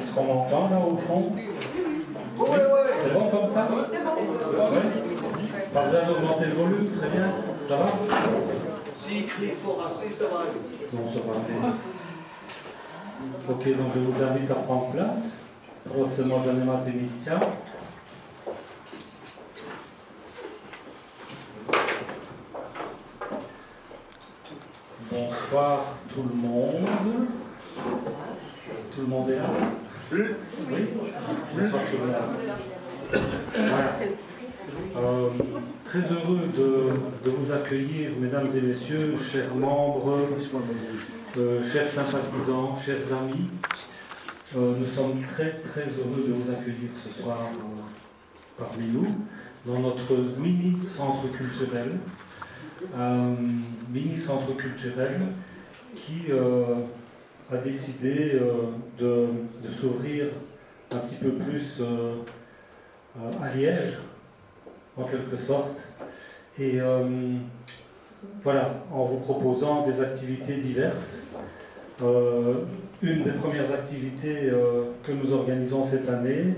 Est-ce qu'on m'entend là au fond? Oui. C'est bon comme ça? Oui. Pas besoin d'augmenter le volume, très bien. Ça va? S'il crie fort assez, ça va aller. Non, ça va aller. Ok, donc je vous invite à prendre place. Prossimo zanimate miejsca. Bonsoir tout le monde. Tout le monde est là? Oui. Bonsoir tout le monde. Voilà. Très heureux de vous accueillir, mesdames et messieurs, chers membres, chers sympathisants, chers amis. Nous sommes très heureux de vous accueillir ce soir parmi nous, dans notre mini-centre culturel. Mini-centre culturel qui a décidé de s'ouvrir un petit peu plus à Liège, en quelque sorte, et voilà, en vous proposant des activités diverses. Une des premières activités que nous organisons cette année,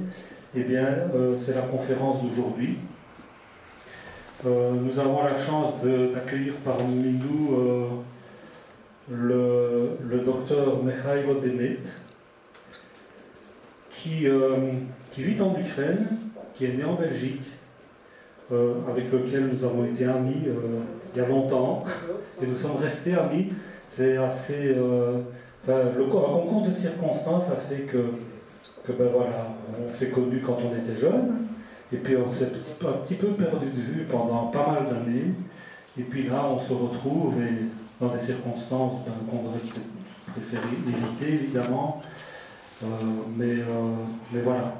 eh bien, c'est la conférence d'aujourd'hui. Nous avons la chance d'accueillir parmi nous le docteur Michailo Demet, qui vit en Ukraine, qui est né en Belgique, avec lequel nous avons été amis il y a longtemps, et nous sommes restés amis. C'est assez... le concours de circonstances a fait que ben voilà, on s'est connus quand on était jeunes, et puis on s'est un petit peu perdu de vue pendant pas mal d'années, et puis là on se retrouve, et dans des circonstances qu'on aurait préféré éviter évidemment, mais voilà.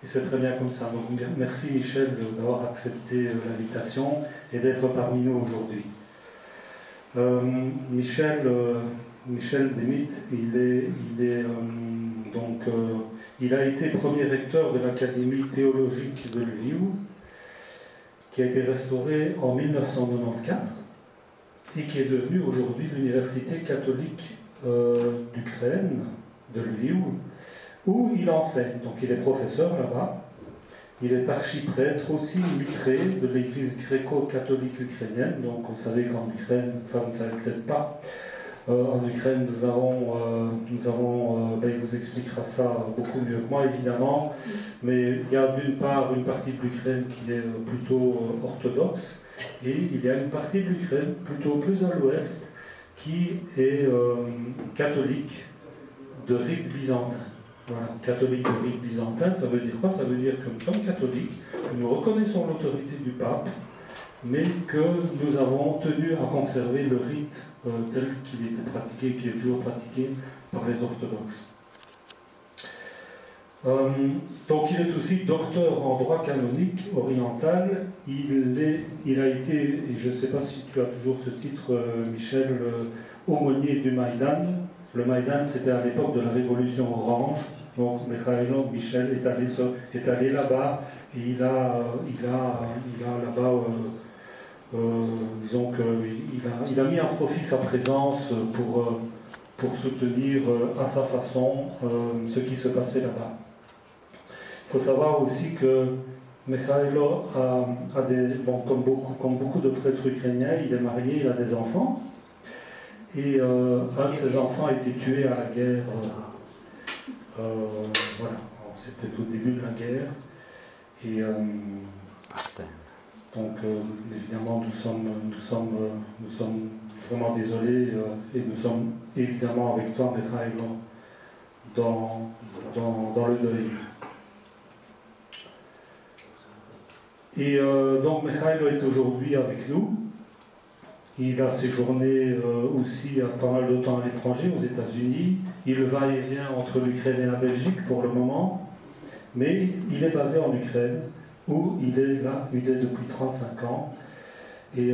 Et c'est très bien comme ça. Donc, merci Michel d'avoir accepté l'invitation et d'être parmi nous aujourd'hui. Michel Demet, il a été premier recteur de l'Académie théologique de Lviv, qui a été restaurée en 1994 et qui est devenue aujourd'hui l'Université catholique d'Ukraine, de Lviv, où il enseigne. Donc il est professeur là-bas. Il est archiprêtre, aussi mitré de l'église gréco-catholique ukrainienne. Donc vous savez qu'en Ukraine, enfin vous ne savez peut-être pas, en Ukraine nous avons ben, il vous expliquera ça beaucoup mieux que moi évidemment, mais il y a d'une part une partie de l'Ukraine qui est plutôt orthodoxe, et il y a une partie de l'Ukraine plutôt plus à l'ouest qui est catholique de rite byzantin. Voilà, catholique de rite byzantin, ça veut dire quoi? Ça veut dire que nous sommes catholiques, que nous reconnaissons l'autorité du pape, mais que nous avons tenu à conserver le rite tel qu'il était pratiqué, qui est toujours pratiqué par les orthodoxes. Donc il est aussi docteur en droit canonique oriental. Il a été, et je ne sais pas si tu as toujours ce titre, Michel, aumônier du Maïdan. Le Maïdan, c'était à l'époque de la Révolution orange. Donc Michel est allé là-bas, et il a là-bas, disons qu'il a mis à profit sa présence pour soutenir à sa façon ce qui se passait là-bas. Il faut savoir aussi que Michailo a comme beaucoup de prêtres ukrainiens, il est marié, il a des enfants. Et un de ses enfants a été tué à la guerre. Voilà, c'était au début de la guerre. Et donc, évidemment, nous sommes vraiment désolés, et nous sommes évidemment avec toi, Michailo, dans le deuil. Et donc, Michailo est aujourd'hui avec nous. Il a séjourné aussi pas mal de temps à l'étranger, aux États-Unis. Il va et vient entre l'Ukraine et la Belgique pour le moment, mais il est basé en Ukraine, où il est là, il est depuis 35 ans. Et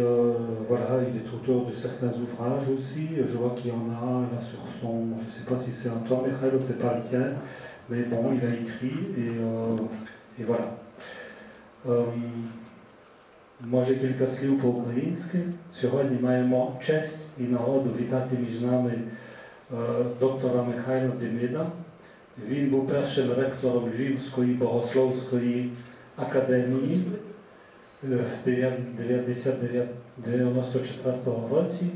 voilà, il est auteur de certains ouvrages aussi. Je vois qu'il y en a là sur son, je ne sais pas si c'est un toi, Michailo, c'est pas le tien, mais bon, il a écrit, et voilà. Може кілька слів по-українськи. Сьогодні маємо честь і нагоду вітати між нами доктора Михайла Демида, Він був першим ректором Львівської богословської академії в 1994 році.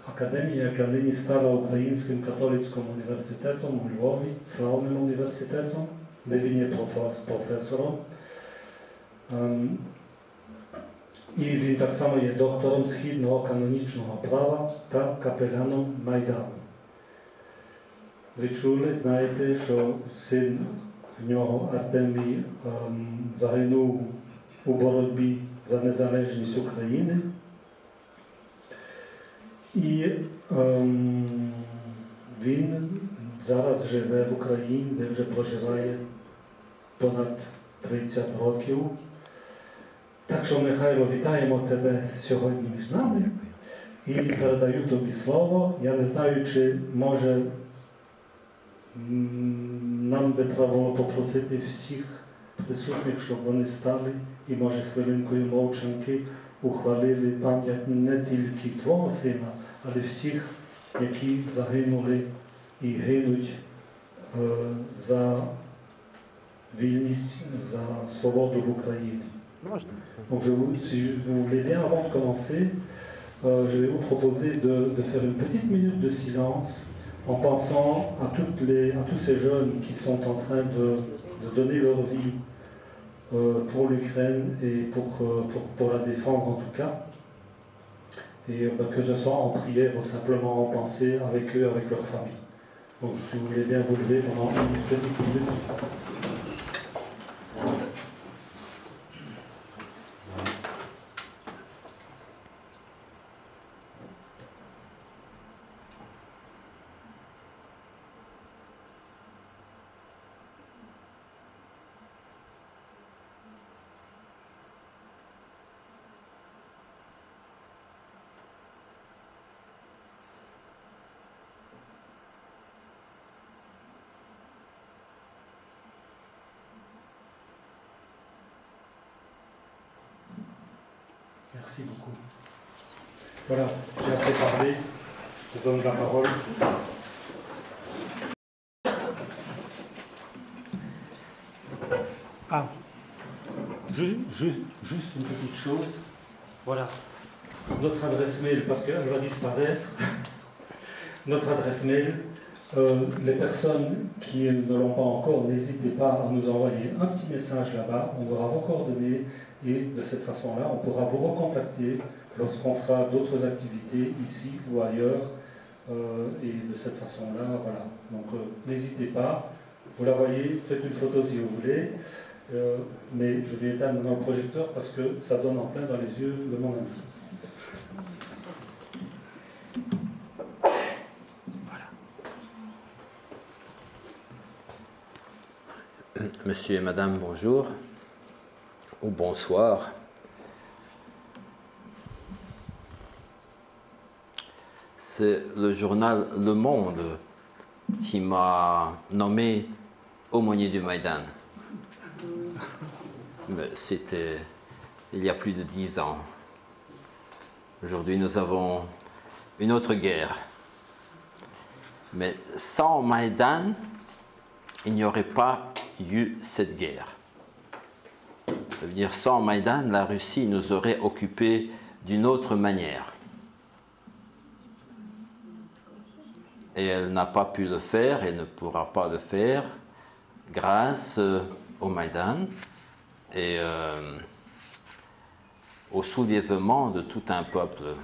Академія, яка нині стала Українським католицьким університетом у Львові, славним університетом, де він є професором. І він так само є доктором східного канонічного права та капеляном Майдану. Ви чули, знаєте, що син в нього Артемій загинув у боротьбі за незалежність України. І він зараз живе в Україні, де вже проживає понад 30 років. Так що, Михайло, вітаємо тебе сьогодні між нами і передаю тобі слово. Я не знаю, чи може нам би треба було попросити всіх присутніх, щоб вони стали і, може, хвилинкою мовчанки ухвалили пам'ять не тільки твого сина, але всіх, які загинули і гинуть за вільність, за свободу в Україні. Donc si vous voulez bien, avant de commencer, je vais vous proposer de faire une petite minute de silence en pensant à tous ces jeunes qui sont en train de donner leur vie pour l'Ukraine et pour la défendre en tout cas. Et que ce soit en prière ou simplement en pensée avec eux, avec leur famille. Donc si vous voulez bien vous lever pendant une petite minute. Merci beaucoup. Voilà, j'ai assez parlé. Je te donne la parole. Ah, juste une petite chose. Voilà, notre adresse mail, parce qu'elle va disparaître. Notre adresse mail, les personnes qui ne l'ont pas encore, n'hésitez pas à nous envoyer un petit message là-bas. On aura vos coordonnées. Et de cette façon-là, on pourra vous recontacter lorsqu'on fera d'autres activités ici ou ailleurs. Et de cette façon-là, voilà. Donc n'hésitez pas, vous la voyez, faites une photo si vous voulez. Mais je vais éteindre maintenant le projecteur parce que ça donne en plein dans les yeux de mon ami. Voilà. Monsieur et Madame, bonjour. Ou bonsoir. C'est le journal Le Monde qui m'a nommé aumônier du Maïdan. Mais c'était il y a plus de 10 ans. Aujourd'hui, nous avons une autre guerre. Mais sans Maïdan, il n'y aurait pas eu cette guerre. Ça veut dire, sans Maïdan, la Russie nous aurait occupés d'une autre manière. Et elle n'a pas pu le faire, elle ne pourra pas le faire, grâce au Maïdan et au soulèvement de tout un peuple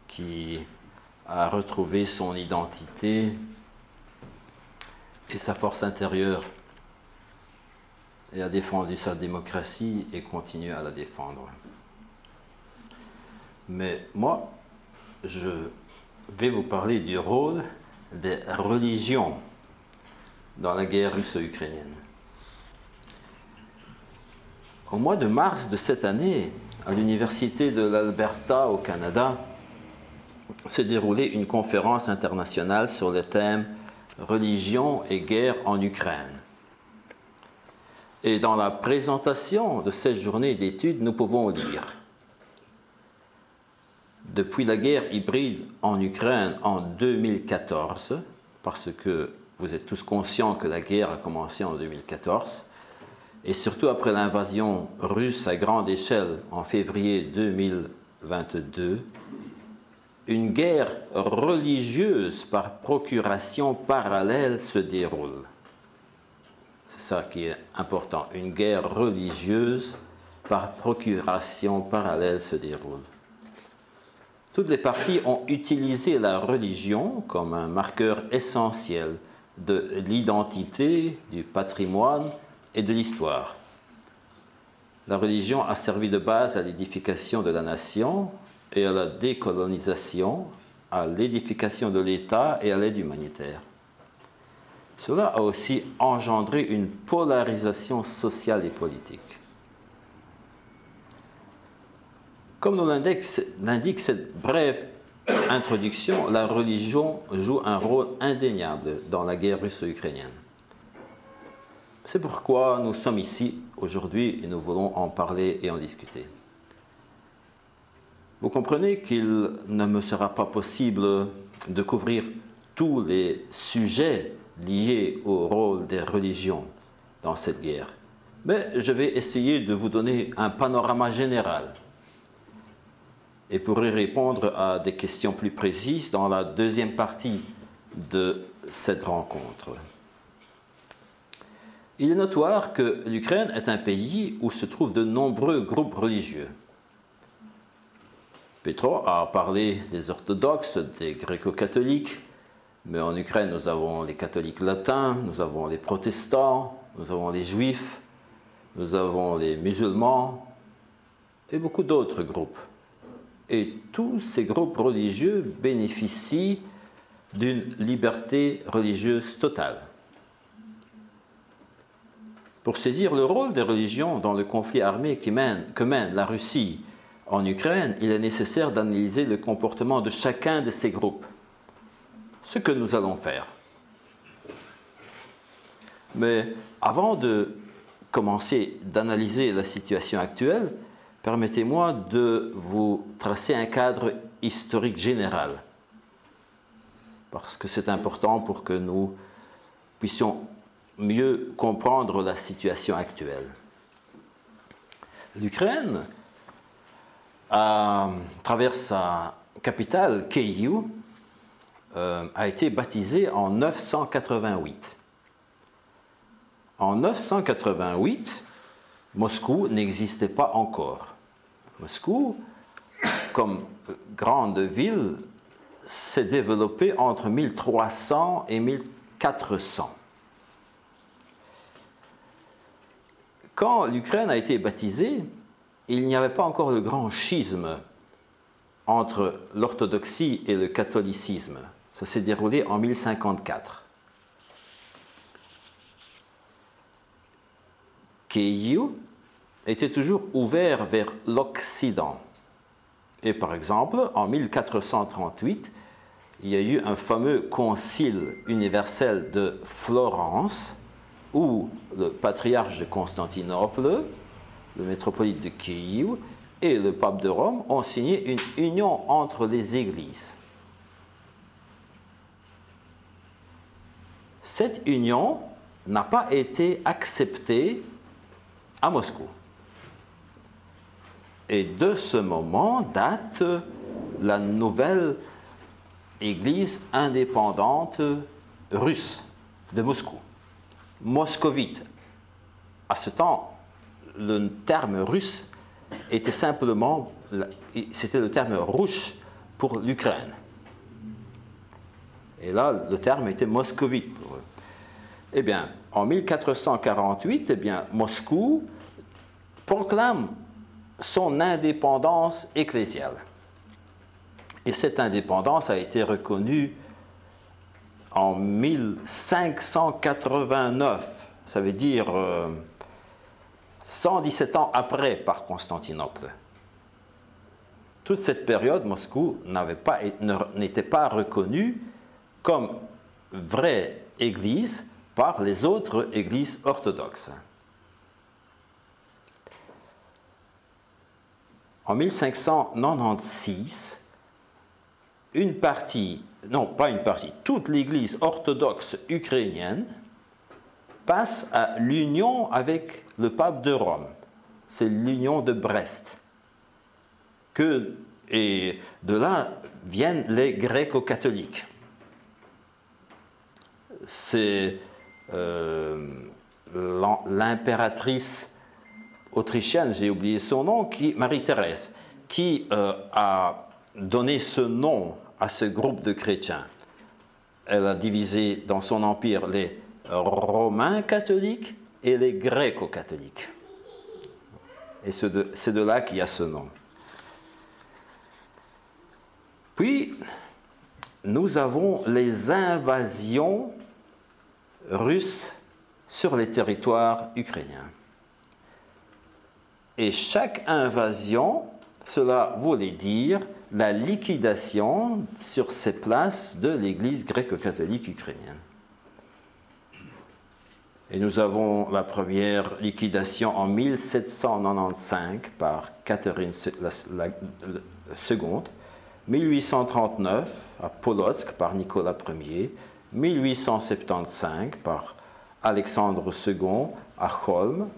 qui a retrouvé son identité et sa force intérieure, et a défendu sa démocratie et continue à la défendre. Mais moi, je vais vous parler du rôle des religions dans la guerre russo-ukrainienne. Au mois de mars de cette année, à l'université de l'Alberta au Canada, s'est déroulée une conférence internationale sur le thème « Religion et guerre en Ukraine ». Et dans la présentation de cette journée d'études, nous pouvons lire: Depuis la guerre hybride en Ukraine en 2014, parce que vous êtes tous conscients que la guerre a commencé en 2014, et surtout après l'invasion russe à grande échelle en février 2022, une guerre religieuse par procuration parallèle se déroule. C'est ça qui est important. Une guerre religieuse par procuration parallèle se déroule. Toutes les parties ont utilisé la religion comme un marqueur essentiel de l'identité, du patrimoine et de l'histoire. La religion a servi de base à l'édification de la nation et à la décolonisation, à l'édification de l'État et à l'aide humanitaire. Cela a aussi engendré une polarisation sociale et politique. Comme nous l'indique cette brève introduction, la religion joue un rôle indéniable dans la guerre russo-ukrainienne. C'est pourquoi nous sommes ici aujourd'hui et nous voulons en parler et en discuter. Vous comprenez qu'il ne me sera pas possible de couvrir tous les sujets liés au rôle des religions dans cette guerre, mais je vais essayer de vous donner un panorama général et pourrai répondre à des questions plus précises dans la deuxième partie de cette rencontre. Il est notoire que l'Ukraine est un pays où se trouvent de nombreux groupes religieux. Petro a parlé des orthodoxes, des gréco-catholiques, mais en Ukraine nous avons les catholiques latins, nous avons les protestants, nous avons les juifs, nous avons les musulmans et beaucoup d'autres groupes. Et tous ces groupes religieux bénéficient d'une liberté religieuse totale. Pour saisir le rôle des religions dans le conflit armé que mène la Russie en Ukraine, il est nécessaire d'analyser le comportement de chacun de ces groupes, ce que nous allons faire. Mais avant de commencer d'analyser la situation actuelle, permettez-moi de vous tracer un cadre historique général, parce que c'est important pour que nous puissions mieux comprendre la situation actuelle. L'Ukraine, à travers sa capitale, Kyiv, a été baptisée en 988. En 988, Moscou n'existait pas encore. Moscou, comme grande ville, s'est développée entre 1300 et 1400. Quand l'Ukraine a été baptisée, il n'y avait pas encore le grand schisme entre l'orthodoxie et le catholicisme. Ça s'est déroulé en 1054. Kyiv était toujours ouvert vers l'Occident. Et par exemple, en 1438, il y a eu un fameux concile universel de Florence, où le patriarche de Constantinople, le métropolite de Kyiv et le pape de Rome ont signé une union entre les églises. Cette union n'a pas été acceptée à Moscou. Et de ce moment date la nouvelle église indépendante russe de Moscou. Moscovite. À ce temps, le terme russe était simplement, c'était le terme rouge pour l'Ukraine. Et là, le terme était moscovite pour eux. Eh bien, en 1448, eh bien, Moscou proclame son indépendance ecclésiale. Et cette indépendance a été reconnue en 1589, ça veut dire 117 ans après par Constantinople. Toute cette période, Moscou n'était pas reconnue comme vraie église par les autres églises orthodoxes. En 1596, une partie, non pas une partie, toute l'Église orthodoxe ukrainienne passe à l'union avec le pape de Rome. C'est l'union de Brest. Et de là viennent les gréco-catholiques. C'est l'impératrice autrichienne, j'ai oublié son nom, Marie-Thérèse, qui a donné ce nom à ce groupe de chrétiens. Elle a divisé dans son empire les romains catholiques et les gréco-catholiques. Et c'est de là qu'il y a ce nom. Puis, nous avons les invasions russes sur les territoires ukrainiens. Et chaque invasion, cela voulait dire la liquidation sur ces places de l'Église gréco-catholique ukrainienne. Et nous avons la première liquidation en 1795 par Catherine II, 1839 à Polotsk par Nicolas Ier, 1875 par Alexandre II à Cholm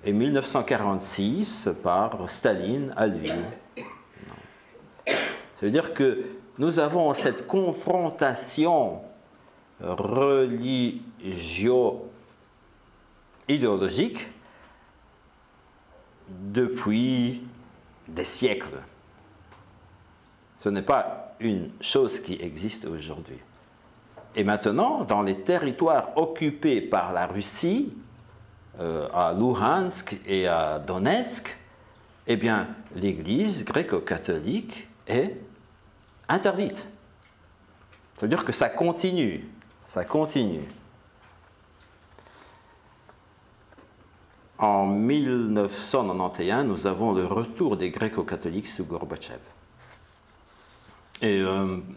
et 1946 par Staline à Lviv. Ça veut dire que nous avons cette confrontation religio-idéologique depuis des siècles. Ce n'est pas une chose qui existe aujourd'hui. Et maintenant, dans les territoires occupés par la Russie, à Luhansk et à Donetsk, eh bien, l'Église gréco-catholique est interdite. Ça veut dire que ça continue. Ça continue. En 1991, nous avons le retour des gréco-catholiques sous Gorbatchev. Et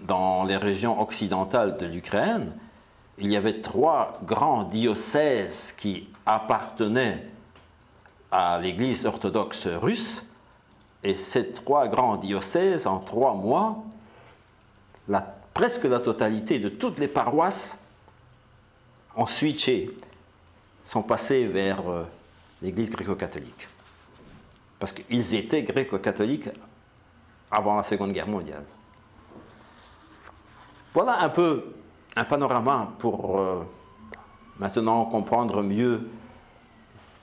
dans les régions occidentales de l'Ukraine, il y avait 3 grands diocèses qui appartenaient à l'Église orthodoxe russe. Et ces 3 grands diocèses, en 3 mois, presque la totalité de toutes les paroisses ont switché, sont passées vers l'Église gréco-catholique. Parce qu'ils étaient gréco-catholiques avant la Seconde Guerre mondiale. Voilà un peu un panorama pour maintenant comprendre mieux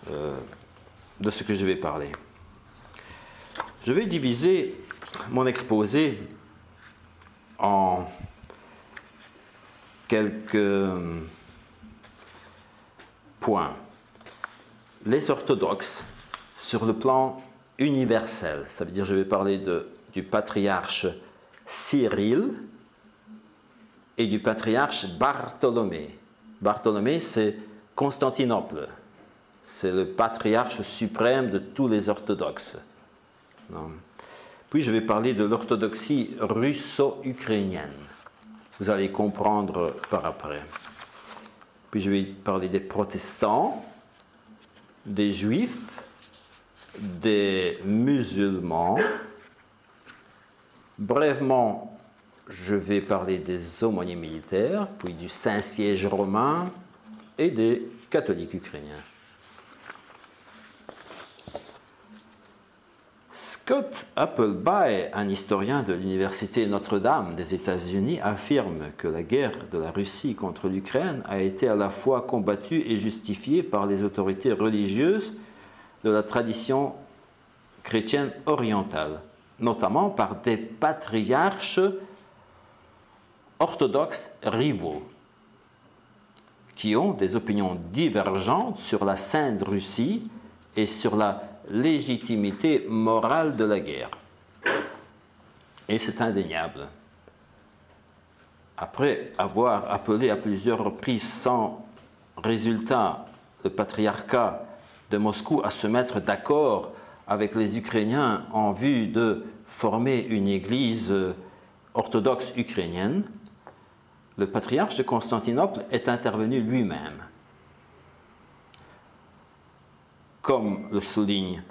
de ce que je vais parler. Je vais diviser mon exposé en quelques points. Les orthodoxes sur le plan universel, ça veut dire je vais parler du patriarche Cyril et du patriarche Bartholomée. Bartholomée, c'est Constantinople. C'est le patriarche suprême de tous les orthodoxes. Non. Puis je vais parler de l'orthodoxie russo-ukrainienne. Vous allez comprendre par après. Puis je vais parler des protestants, des juifs, des musulmans. Brièvement, je vais parler des aumôniers militaires, puis du Saint-Siège romain et des catholiques ukrainiens. Scott Appleby, un historien de l'Université Notre-Dame des États-Unis, affirme que la guerre de la Russie contre l'Ukraine a été à la fois combattue et justifiée par les autorités religieuses de la tradition chrétienne orientale, notamment par des patriarches orthodoxes rivaux, qui ont des opinions divergentes sur la Sainte Russie et sur la légitimité morale de la guerre. Et c'est indéniable. Après avoir appelé à plusieurs reprises sans résultat le patriarcat de Moscou à se mettre d'accord avec les Ukrainiens en vue de former une église orthodoxe ukrainienne, le patriarche de Constantinople est intervenu lui-même. Comme le souligne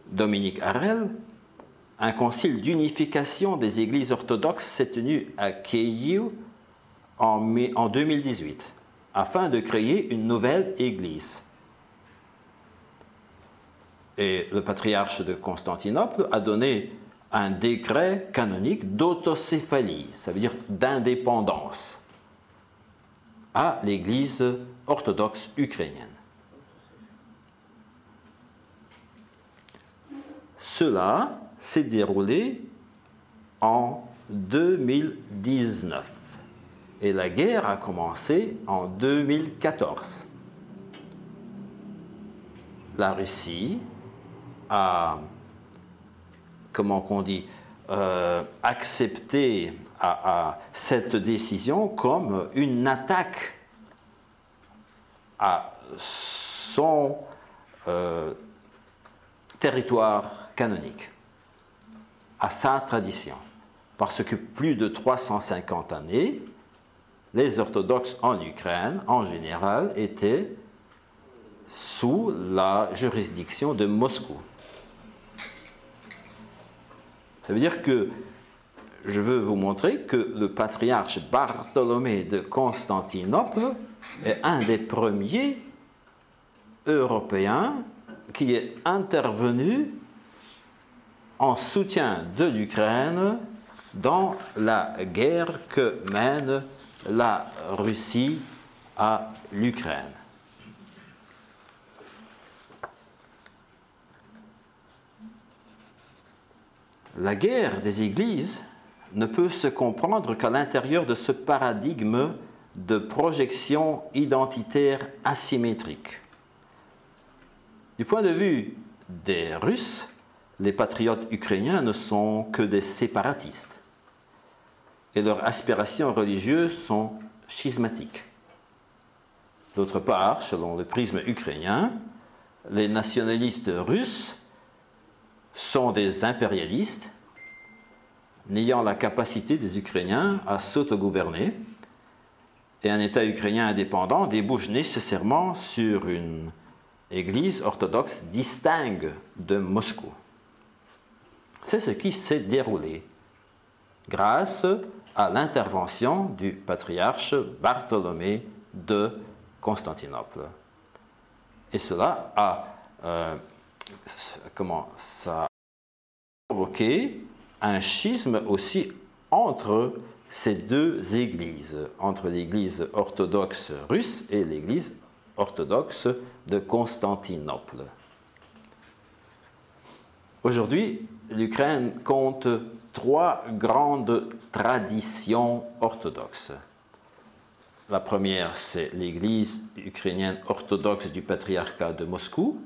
Dominique Harel, un concile d'unification des églises orthodoxes s'est tenu à Kyiv en 2018, afin de créer une nouvelle église. Et le patriarche de Constantinople a donné un décret canonique d'autocéphalie, ça veut dire d'indépendance, à l'église orthodoxe ukrainienne. Cela s'est déroulé en 2019 et la guerre a commencé en 2014. La Russie a, comment qu'on dit, accepté à cette décision comme une attaque à son territoire canonique, à sa tradition. Parce que plus de 350 années, les orthodoxes en Ukraine, en général, étaient sous la juridiction de Moscou. Ça veut dire que je veux vous montrer que le patriarche Bartholomée de Constantinople est un des premiers Européens qui est intervenu en soutien de l'Ukraine dans la guerre que mène la Russie à l'Ukraine. La guerre des églises ne peut se comprendre qu'à l'intérieur de ce paradigme de projection identitaire asymétrique. Du point de vue des Russes, les patriotes ukrainiens ne sont que des séparatistes et leurs aspirations religieuses sont schismatiques. D'autre part, selon le prisme ukrainien, les nationalistes russes sont des impérialistes n'ayant la capacité des Ukrainiens à s'autogouverner, et un État ukrainien indépendant débouche nécessairement sur une Église orthodoxe distincte de Moscou. C'est ce qui s'est déroulé grâce à l'intervention du patriarche Bartholomée de Constantinople. Et cela a provoqué un schisme aussi entre ces deux églises, entre l'église orthodoxe russe et l'église orthodoxe de Constantinople. Aujourd'hui, l'Ukraine compte 3 grandes traditions orthodoxes. La première, c'est l'église ukrainienne orthodoxe du patriarcat de Moscou.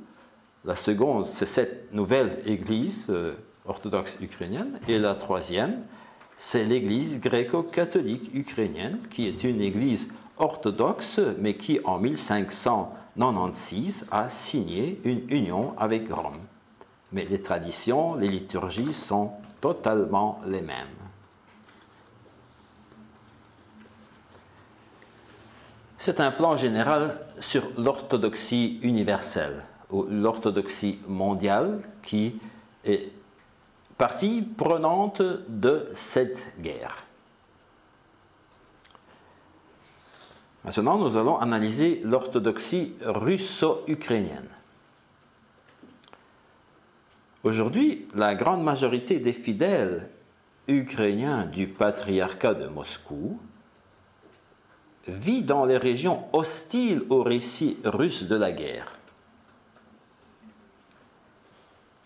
La seconde, c'est cette nouvelle église orthodoxe ukrainienne. Et la troisième, c'est l'église gréco-catholique ukrainienne, qui est une église orthodoxe, mais qui, en 1596, a signé une union avec Rome. Mais les traditions, les liturgies sont totalement les mêmes. C'est un plan général sur l'orthodoxie universelle, ou l'orthodoxie mondiale, qui est partie prenante de cette guerre. Maintenant, nous allons analyser l'orthodoxie russo-ukrainienne. Aujourd'hui, la grande majorité des fidèles ukrainiens du patriarcat de Moscou vit dans les régions hostiles au récit russe de la guerre.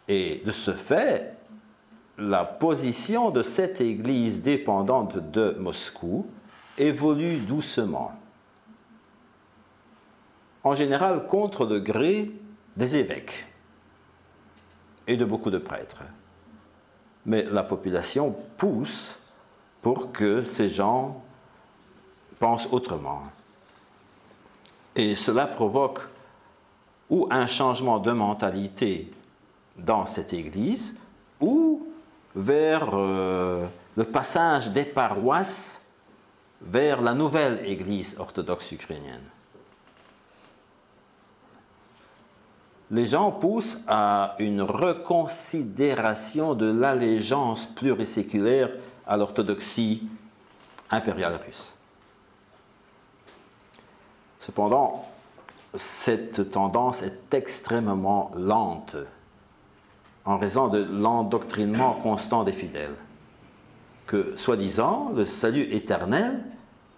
Et de ce fait, la position de cette église dépendante de Moscou évolue doucement, en général contre le gré des évêques et de beaucoup de prêtres. Mais la population pousse pour que ces gens pensent autrement. Et cela provoque ou un changement de mentalité dans cette église, ou vers le passage des paroisses vers la nouvelle église orthodoxe ukrainienne. les gens poussent à une reconsidération de l'allégeance pluriséculaire à l'orthodoxie impériale russe. Cependant, cette tendance est extrêmement lente en raison de l'endoctrinement constant des fidèles, que, soi-disant, le salut éternel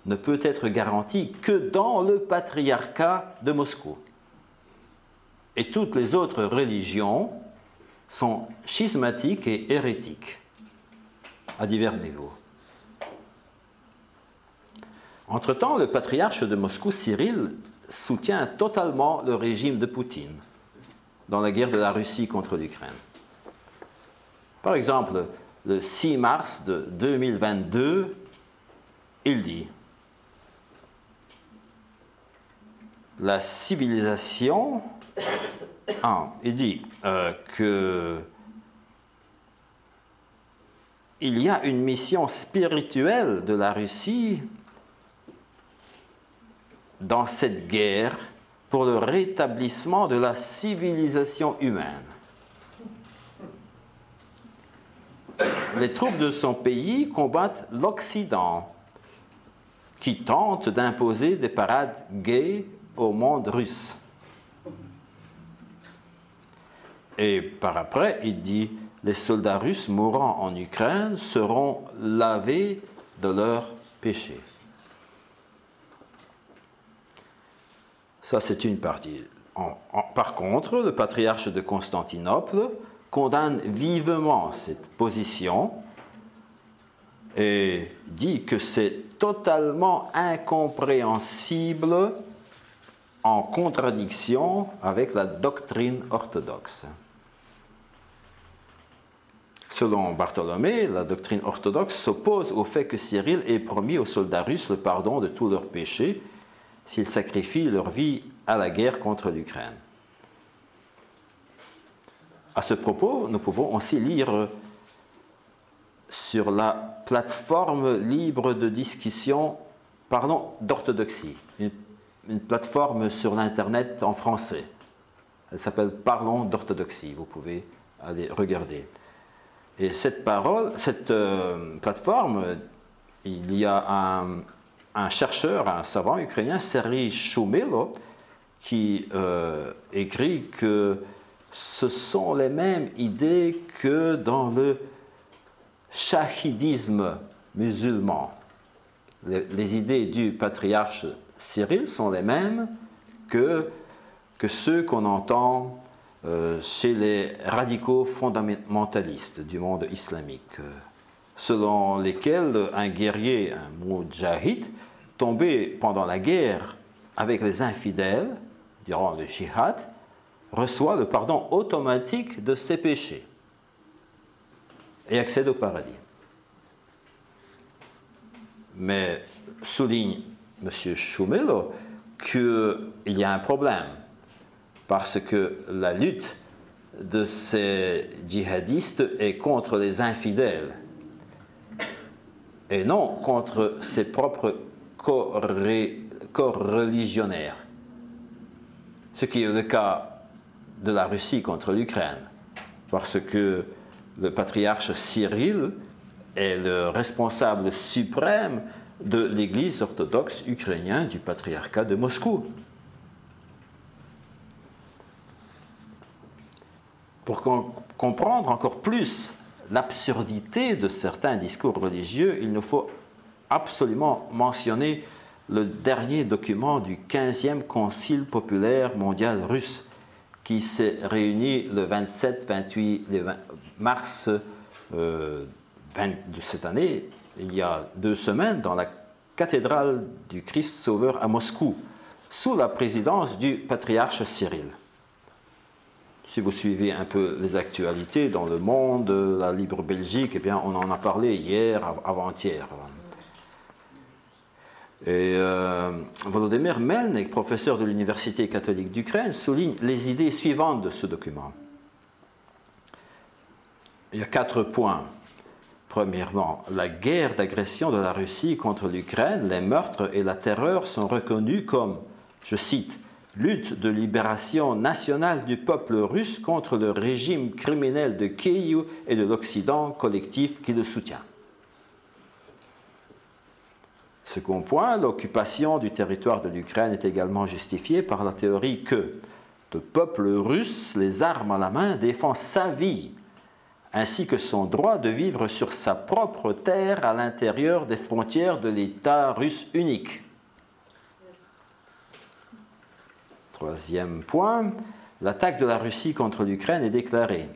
ne peut être garanti que dans le patriarcat de Moscou. Et toutes les autres religions sont schismatiques et hérétiques à divers niveaux. Entre-temps, le patriarche de Moscou, Cyril, soutient totalement le régime de Poutine dans la guerre de la Russie contre l'Ukraine. Par exemple, le 6 mars de 2022, il dit « La civilisation... » il dit que il y a une mission spirituelle de la Russie dans cette guerre pour le rétablissement de la civilisation humaine. Les troupes de son pays combattent l'Occident, qui tente d'imposer des parades gays au monde russe. Et par après, il dit, les soldats russes mourant en Ukraine seront lavés de leurs péchés. Ça, c'est une partie. Par contre, le patriarche de Constantinople condamne vivement cette position et dit que c'est totalement incompréhensible, en contradiction avec la doctrine orthodoxe. Selon Bartholomé, la doctrine orthodoxe s'oppose au fait que Cyril ait promis aux soldats russes le pardon de tous leurs péchés s'ils sacrifient leur vie à la guerre contre l'Ukraine. À ce propos, nous pouvons aussi lire sur la plateforme libre de discussion, parlons d'orthodoxie, une plateforme sur l'Internet en français. Elle s'appelle Parlons d'orthodoxie, vous pouvez aller regarder. Et cette plateforme, il y a un chercheur, un savant ukrainien, Serhiy Shumilo, qui écrit que ce sont les mêmes idées que dans le shahidisme musulman. Les idées du patriarche Cyril sont les mêmes que ceux qu'on entend chez les radicaux fondamentalistes du monde islamique, selon lesquels un guerrier, un moudjahid, tombé pendant la guerre avec les infidèles, durant le jihad, reçoit le pardon automatique de ses péchés et accède au paradis. Mais souligne M. Shumilo qu'il y a un problème, parce que la lutte de ces djihadistes est contre les infidèles et non contre ses propres co-religionnaires, ce qui est le cas de la Russie contre l'Ukraine, parce que le patriarche Cyril est le responsable suprême de l'Église orthodoxe ukrainienne du patriarcat de Moscou. Pour comprendre encore plus l'absurdité de certains discours religieux, il nous faut absolument mentionner le dernier document du 15e Concile populaire mondial russe, qui s'est réuni le 27-28 mars de cette année, il y a 2 semaines, dans la cathédrale du Christ Sauveur à Moscou, sous la présidence du patriarche Cyril. Si vous suivez un peu les actualités dans le monde, la Libre Belgique, eh bien, on en a parlé hier, avant-hier. Et Volodymyr Melnik, professeur de l'Université catholique d'Ukraine, souligne les idées suivantes de ce document. Il y a 4 points. Premièrement, la guerre d'agression de la Russie contre l'Ukraine, les meurtres et la terreur sont reconnus comme, je cite, lutte de libération nationale du peuple russe contre le régime criminel de Kiev et de l'Occident collectif qui le soutient. Second point, l'occupation du territoire de l'Ukraine est également justifiée par la théorie que le peuple russe, les armes à la main, défend sa vie, ainsi que son droit de vivre sur sa propre terre à l'intérieur des frontières de l'État russe unique. Troisième point, l'attaque de la Russie contre l'Ukraine est déclarée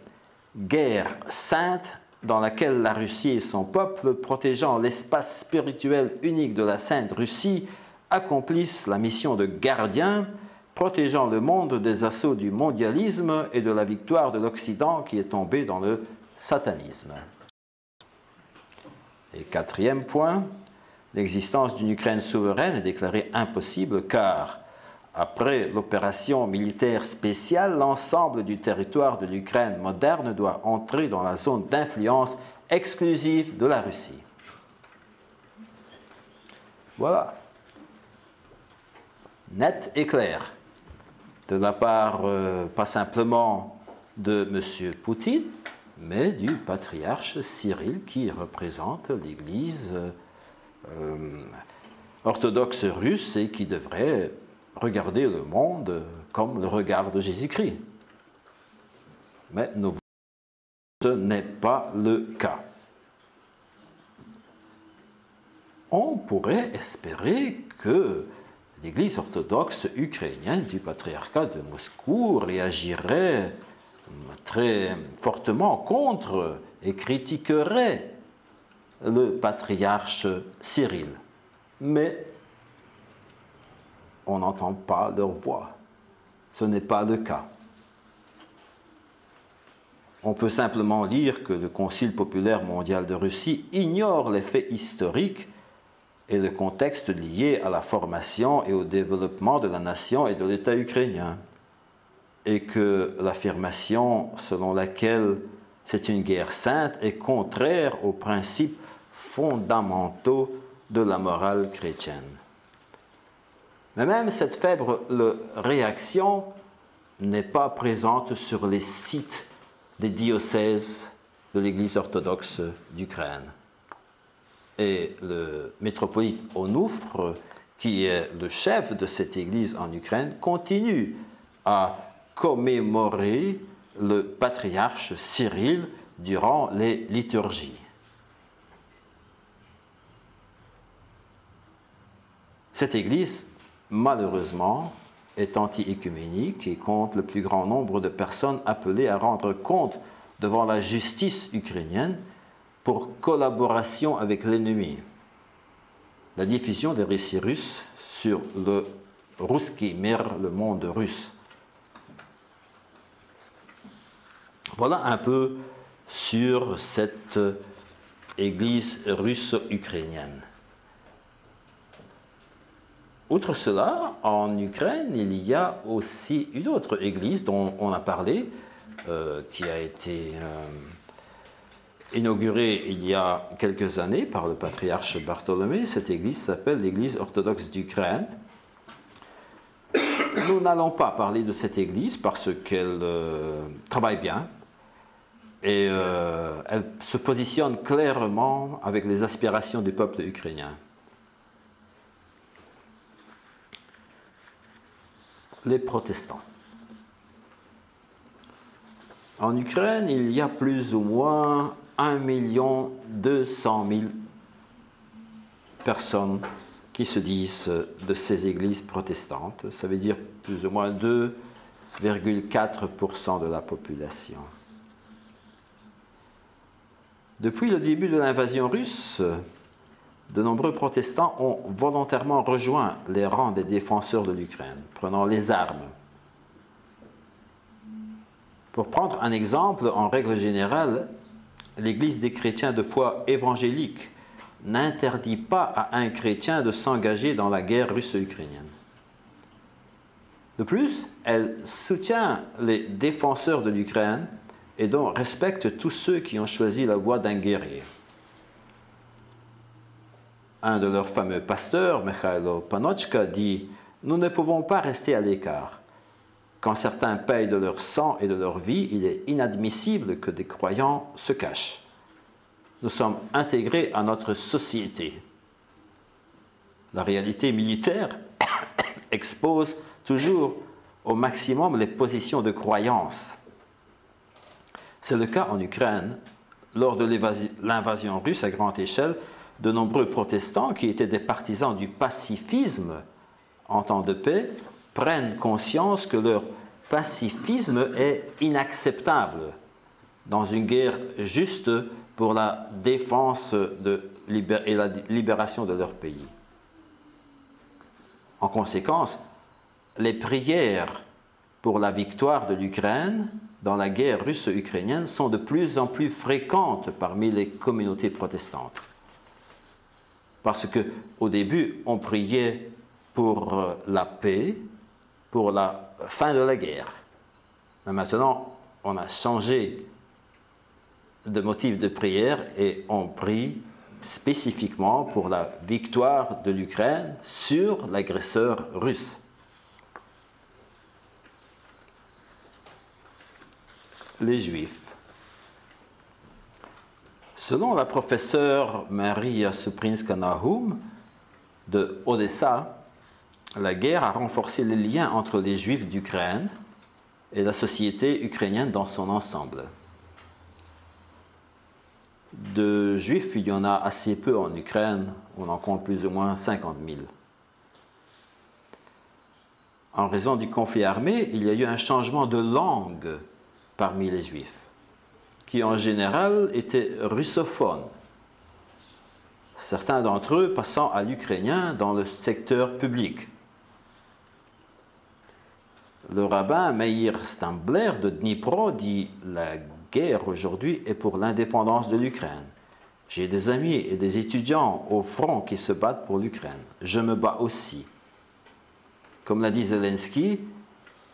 guerre sainte dans laquelle la Russie et son peuple, protégeant l'espace spirituel unique de la Sainte Russie, accomplissent la mission de gardien, protégeant le monde des assauts du mondialisme et de la victoire de l'Occident qui est tombé dans le satanisme. Et quatrième point, l'existence d'une Ukraine souveraine est déclarée impossible car, après l'opération militaire spéciale, l'ensemble du territoire de l'Ukraine moderne doit entrer dans la zone d'influence exclusive de la Russie. Voilà. Net et clair. De la part, pas simplement de M. Poutine, mais du patriarche Cyril qui représente l'Église orthodoxe russe et qui devrait regarder le monde comme le regard de Jésus-Christ. Mais ce n'est pas le cas. On pourrait espérer que l'Église orthodoxe ukrainienne du patriarcat de Moscou réagirait très fortement contre et critiquerait le patriarche Cyril. Mais on n'entend pas leur voix. Ce n'est pas le cas. On peut simplement lire que le Concile populaire mondial de Russie ignore les faits historiques et le contexte lié à la formation et au développement de la nation et de l'État ukrainien, et que l'affirmation selon laquelle c'est une guerre sainte est contraire aux principes fondamentaux de la morale chrétienne. Mais même cette faible réaction n'est pas présente sur les sites des diocèses de l'Église orthodoxe d'Ukraine. Et le métropolite Onufre, qui est le chef de cette église en Ukraine, continue à commémorer le patriarche Cyril durant les liturgies. Cette église, malheureusement, est anti-écuménique et compte le plus grand nombre de personnes appelées à rendre compte devant la justice ukrainienne pour collaboration avec l'ennemi. La diffusion des récits russes sur le Ruski Mir, le monde russe. Voilà un peu sur cette église russo-ukrainienne. Outre cela, en Ukraine, il y a aussi une autre église dont on a parlé, qui a été inaugurée il y a quelques années par le patriarche Bartholomé. Cette église s'appelle l'Église orthodoxe d'Ukraine. Nous n'allons pas parler de cette église parce qu'elle travaille bien et elle se positionne clairement avec les aspirations du peuple ukrainien. Les protestants. En Ukraine, il y a plus ou moins 1 200 000 personnes qui se disent de ces églises protestantes. Ça veut dire plus ou moins 2,4% de la population. Depuis le début de l'invasion russe, de nombreux protestants ont volontairement rejoint les rangs des défenseurs de l'Ukraine, prenant les armes. Pour prendre un exemple, en règle générale, l'Église des chrétiens de foi évangélique n'interdit pas à un chrétien de s'engager dans la guerre russo-ukrainienne. De plus, elle soutient les défenseurs de l'Ukraine et donc respecte tous ceux qui ont choisi la voie d'un guerrier. Un de leurs fameux pasteurs, Mikhailo Panochka, dit nous ne pouvons pas rester à l'écart. Quand certains payent de leur sang et de leur vie, il est inadmissible que des croyants se cachent. Nous sommes intégrés à notre société. La réalité militaire expose toujours au maximum les positions de croyance. C'est le cas en Ukraine. Lors de l'invasion russe à grande échelle, de nombreux protestants qui étaient des partisans du pacifisme en temps de paix prennent conscience que leur pacifisme est inacceptable dans une guerre juste pour la défense et la libération de leur pays. En conséquence, les prières pour la victoire de l'Ukraine dans la guerre russo-ukrainienne sont de plus en plus fréquentes parmi les communautés protestantes. Parce qu'au début, on priait pour la paix, pour la fin de la guerre. Mais maintenant, on a changé de motif de prière et on prie spécifiquement pour la victoire de l'Ukraine sur l'agresseur russe. Les Juifs. Selon la professeure Maria Suprinska-Nahum de Odessa, la guerre a renforcé les liens entre les Juifs d'Ukraine et la société ukrainienne dans son ensemble. De Juifs, il y en a assez peu en Ukraine, on en compte plus ou moins 50 000. En raison du conflit armé, il y a eu un changement de langue parmi les Juifs, qui en général étaient russophones, certains d'entre eux passant à l'ukrainien dans le secteur public. Le rabbin Meir Stambler de Dnipro dit « La guerre aujourd'hui est pour l'indépendance de l'Ukraine. J'ai des amis et des étudiants au front qui se battent pour l'Ukraine. Je me bats aussi. » Comme l'a dit Zelensky,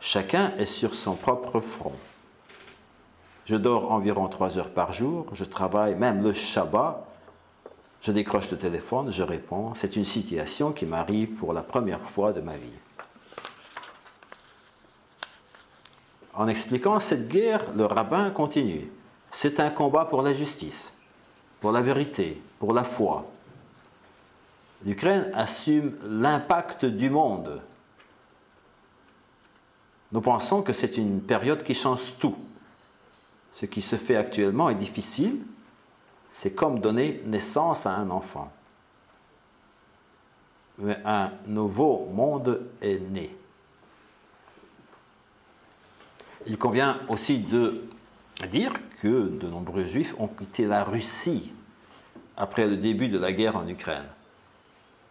chacun est sur son propre front. Je dors environ 3 heures par jour, je travaille même le Shabbat, je décroche le téléphone, je réponds. C'est une situation qui m'arrive pour la première fois de ma vie. En expliquant cette guerre, le rabbin continue. C'est un combat pour la justice, pour la vérité, pour la foi. L'Ukraine assume l'impact du monde. Nous pensons que c'est une période qui change tout. Ce qui se fait actuellement est difficile. C'est comme donner naissance à un enfant. Mais un nouveau monde est né. Il convient aussi de dire que de nombreux Juifs ont quitté la Russie après le début de la guerre en Ukraine.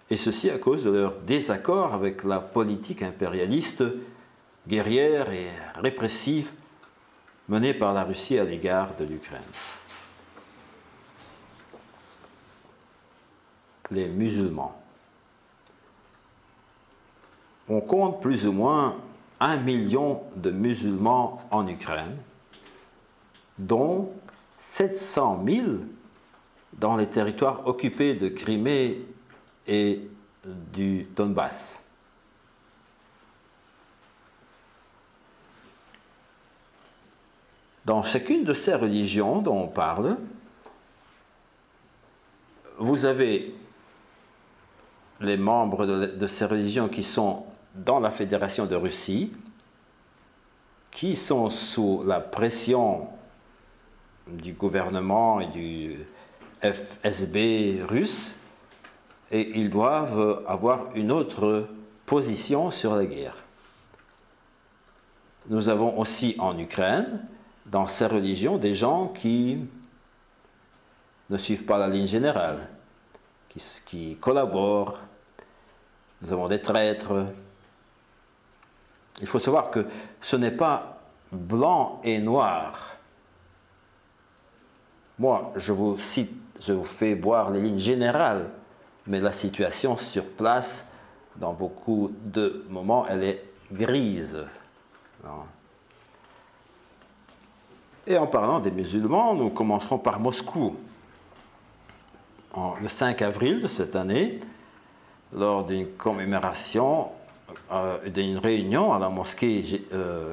Et ceci à cause de leur désaccord avec la politique impérialiste, guerrière et répressive menée par la Russie à l'égard de l'Ukraine. Les musulmans. On compte plus ou moins 1 million de musulmans en Ukraine, dont 700 000 dans les territoires occupés de Crimée et du Donbass. Dans chacune de ces religions dont on parle, vous avez les membres de ces religions qui sont dans la Fédération de Russie, qui sont sous la pression du gouvernement et du FSB russe, et ils doivent avoir une autre position sur la guerre. Nous avons aussi en Ukraine, dans ces religions, des gens qui ne suivent pas la ligne générale, qui collaborent. Nous avons des traîtres. Il faut savoir que ce n'est pas blanc et noir. Moi, je vous cite, je vous fais voir les lignes générales, mais la situation sur place, dans beaucoup de moments, elle est grise. Non. Et en parlant des musulmans, nous commencerons par Moscou. Le 5 avril de cette année, lors d'une commémoration d'une réunion à la mosquée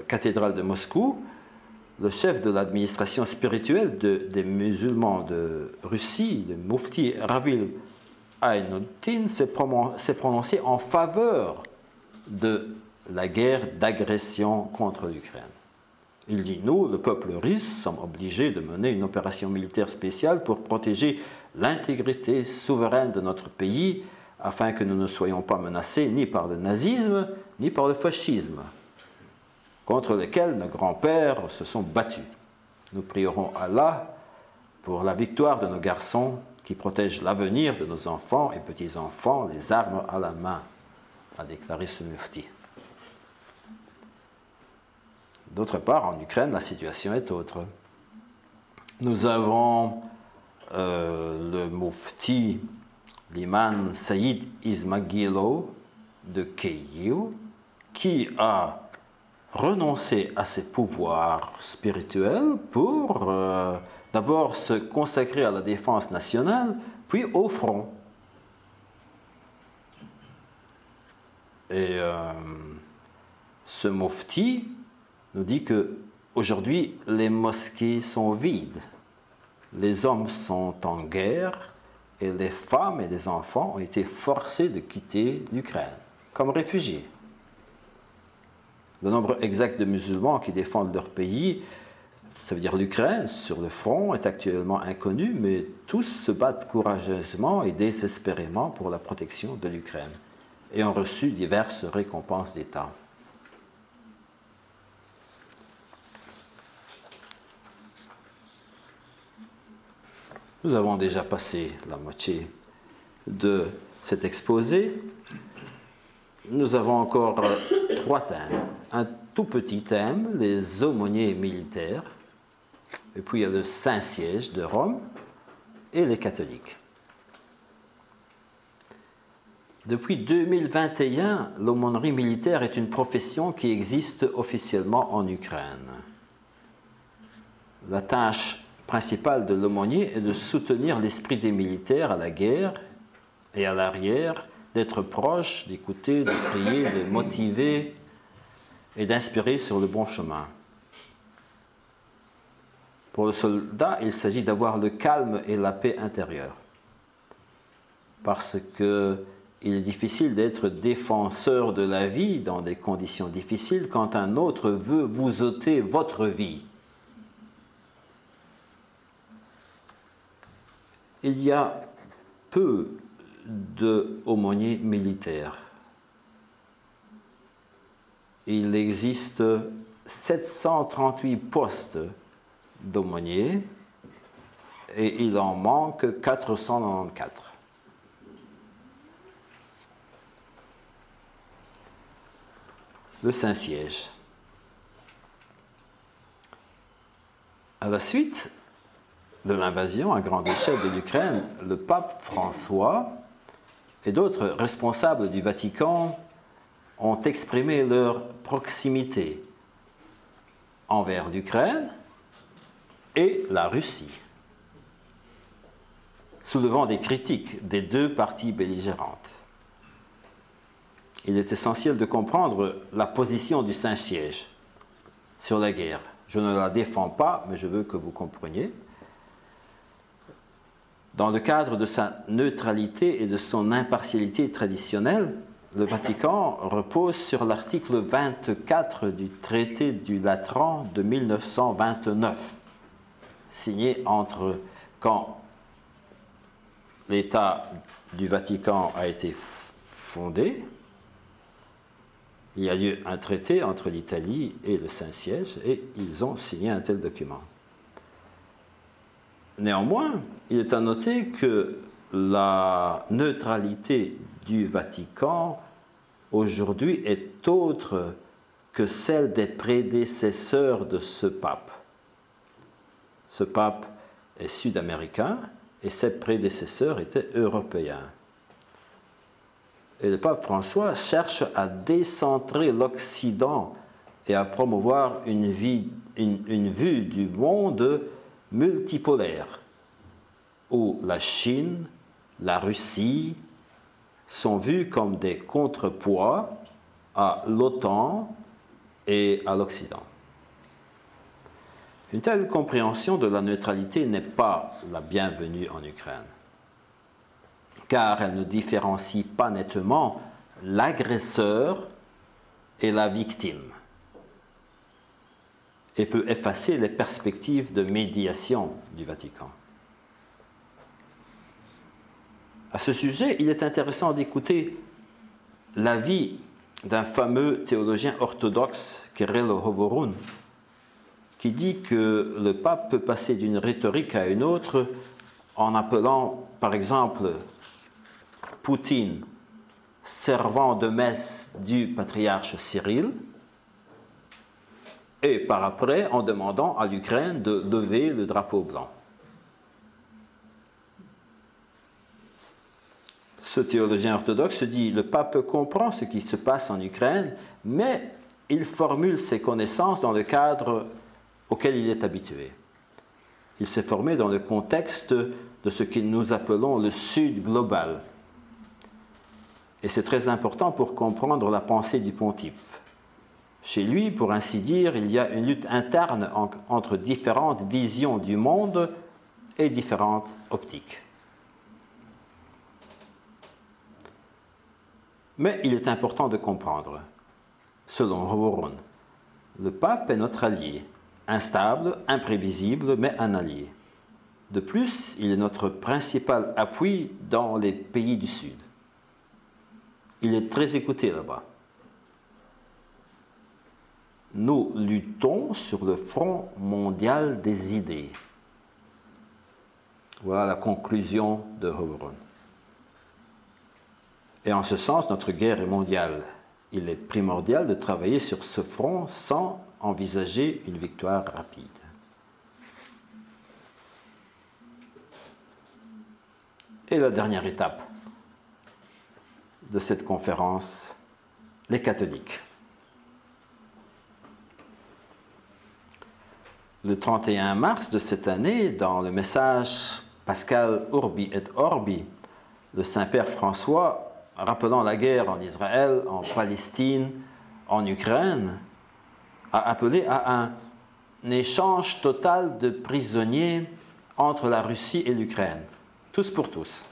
cathédrale de Moscou, le chef de l'administration spirituelle des musulmans de Russie, le Mufti Ravil Aynuddin, s'est prononcé en faveur de la guerre d'agression contre l'Ukraine. Il dit, nous, le peuple russe, sommes obligés de mener une opération militaire spéciale pour protéger l'intégrité souveraine de notre pays, afin que nous ne soyons pas menacés ni par le nazisme, ni par le fascisme, contre lesquels nos grands-pères se sont battus. Nous prierons Allah pour la victoire de nos garçons qui protègent l'avenir de nos enfants et petits-enfants, les armes à la main, a déclaré ce mufti. D'autre part, en Ukraine, la situation est autre. Nous avons le mufti, l'imam Saïd Ismagilov de Kiev, qui a renoncé à ses pouvoirs spirituels pour d'abord se consacrer à la défense nationale, puis au front. Et ce mufti nous dit que aujourd'hui les mosquées sont vides, les hommes sont en guerre et les femmes et les enfants ont été forcés de quitter l'Ukraine comme réfugiés. Le nombre exact de musulmans qui défendent leur pays, ça veut dire l'Ukraine, sur le front, est actuellement inconnu, mais tous se battent courageusement et désespérément pour la protection de l'Ukraine et ont reçu diverses récompenses d'État. Nous avons déjà passé la moitié de cet exposé. Nous avons encore 3 thèmes. Un tout petit thème, les aumôniers militaires, et puis il y a le Saint-Siège de Rome et les catholiques. Depuis 2021, l'aumônerie militaire est une profession qui existe officiellement en Ukraine. La tâche principale de l'aumônier est de soutenir l'esprit des militaires à la guerre et à l'arrière, d'être proche, d'écouter, de prier, de motiver et d'inspirer sur le bon chemin. Pour le soldat, il s'agit d'avoir le calme et la paix intérieure. Parce qu'il est difficile d'être défenseur de la vie dans des conditions difficiles quand un autre veut vous ôter votre vie. Il y a peu d'aumôniers militaires. Il existe 738 postes d'aumôniers et il en manque 494. Le Saint-Siège. À la suite de l'invasion à grande échelle de l'Ukraine, le pape François et d'autres responsables du Vatican ont exprimé leur proximité envers l'Ukraine et la Russie, soulevant des critiques des 2 parties belligérantes. Il est essentiel de comprendre la position du Saint-Siège sur la guerre. Je ne la défends pas, mais je veux que vous compreniez. Dans le cadre de sa neutralité et de son impartialité traditionnelle, le Vatican repose sur l'article 24 du traité du Latran de 1929, signé quand l'État du Vatican a été fondé. Il y a eu un traité entre l'Italie et le Saint-Siège et ils ont signé un tel document. Néanmoins, il est à noter que la neutralité du Vatican aujourd'hui est autre que celle des prédécesseurs de ce pape. Ce pape est sud-américain et ses prédécesseurs étaient européens. Et le pape François cherche à décentrer l'Occident et à promouvoir une vue du monde multipolaire, où la Chine, la Russie sont vus comme des contrepoids à l'OTAN et à l'Occident. Une telle compréhension de la neutralité n'est pas la bienvenue en Ukraine, car elle ne différencie pas nettement l'agresseur et la victime, et peut effacer les perspectives de médiation du Vatican. À ce sujet, il est intéressant d'écouter l'avis d'un fameux théologien orthodoxe, Kirill Hovorun, qui dit que le pape peut passer d'une rhétorique à une autre en appelant, par exemple, Poutine servant de messe du patriarche Cyril, et par après en demandant à l'Ukraine de lever le drapeau blanc. Ce théologien orthodoxe dit: le pape comprend ce qui se passe en Ukraine, mais il formule ses connaissances dans le cadre auquel il est habitué. Il s'est formé dans le contexte de ce que nous appelons le Sud global. Et c'est très important pour comprendre la pensée du pontife. Chez lui, pour ainsi dire, il y a une lutte interne entre différentes visions du monde et différentes optiques. Mais il est important de comprendre, selon Hovorun, le pape est notre allié, instable, imprévisible, mais un allié. De plus, il est notre principal appui dans les pays du Sud. Il est très écouté là-bas. Nous luttons sur le front mondial des idées. Voilà la conclusion de Hovorun. Et en ce sens, notre guerre est mondiale. Il est primordial de travailler sur ce front sans envisager une victoire rapide. Et la dernière étape de cette conférence, les catholiques. Le 31 mars de cette année, dans le message Pascal Urbi et Orbi, le Saint-Père François, rappelant la guerre en Israël, en Palestine, en Ukraine, a appelé à un échange total de prisonniers entre la Russie et l'Ukraine, tous pour tous.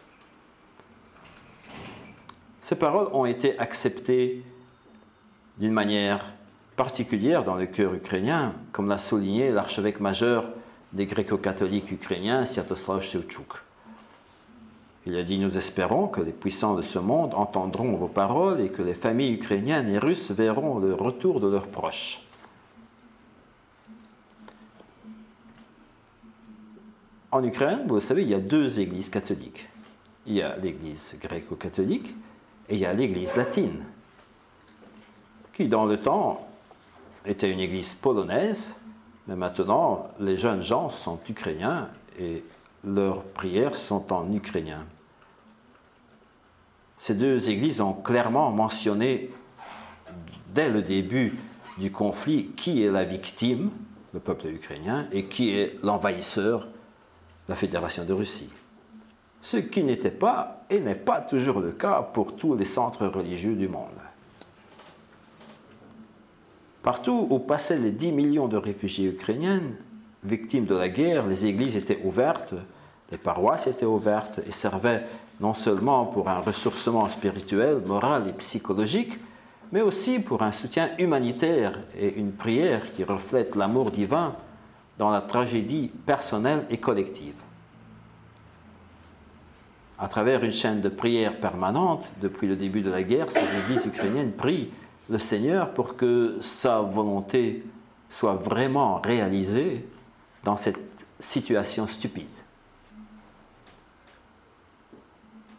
Ces paroles ont été acceptées d'une manière particulière dans le cœur ukrainien, comme l'a souligné l'archevêque majeur des gréco-catholiques ukrainiens, Sviatoslav Shevchuk. Il a dit: nous espérons que les puissants de ce monde entendront vos paroles et que les familles ukrainiennes et russes verront le retour de leurs proches. En Ukraine, vous le savez, il y a deux églises catholiques. Il y a l'église gréco-catholique et il y a l'église latine, qui dans le temps était une église polonaise, mais maintenant les jeunes gens sont ukrainiens et leurs prières sont en ukrainien. Ces deux églises ont clairement mentionné dès le début du conflit qui est la victime, le peuple ukrainien, et qui est l'envahisseur, la Fédération de Russie. Ce qui n'était pas et n'est pas toujours le cas pour tous les centres religieux du monde. Partout où passaient les 10 millions de réfugiés ukrainiens, victimes de la guerre, les églises étaient ouvertes, les paroisses étaient ouvertes et servaient non seulement pour un ressourcement spirituel, moral et psychologique, mais aussi pour un soutien humanitaire et une prière qui reflète l'amour divin dans la tragédie personnelle et collective. À travers une chaîne de prière permanente, depuis le début de la guerre, ces églises ukrainiennes prient le Seigneur pour que sa volonté soit vraiment réalisée dans cette situation stupide.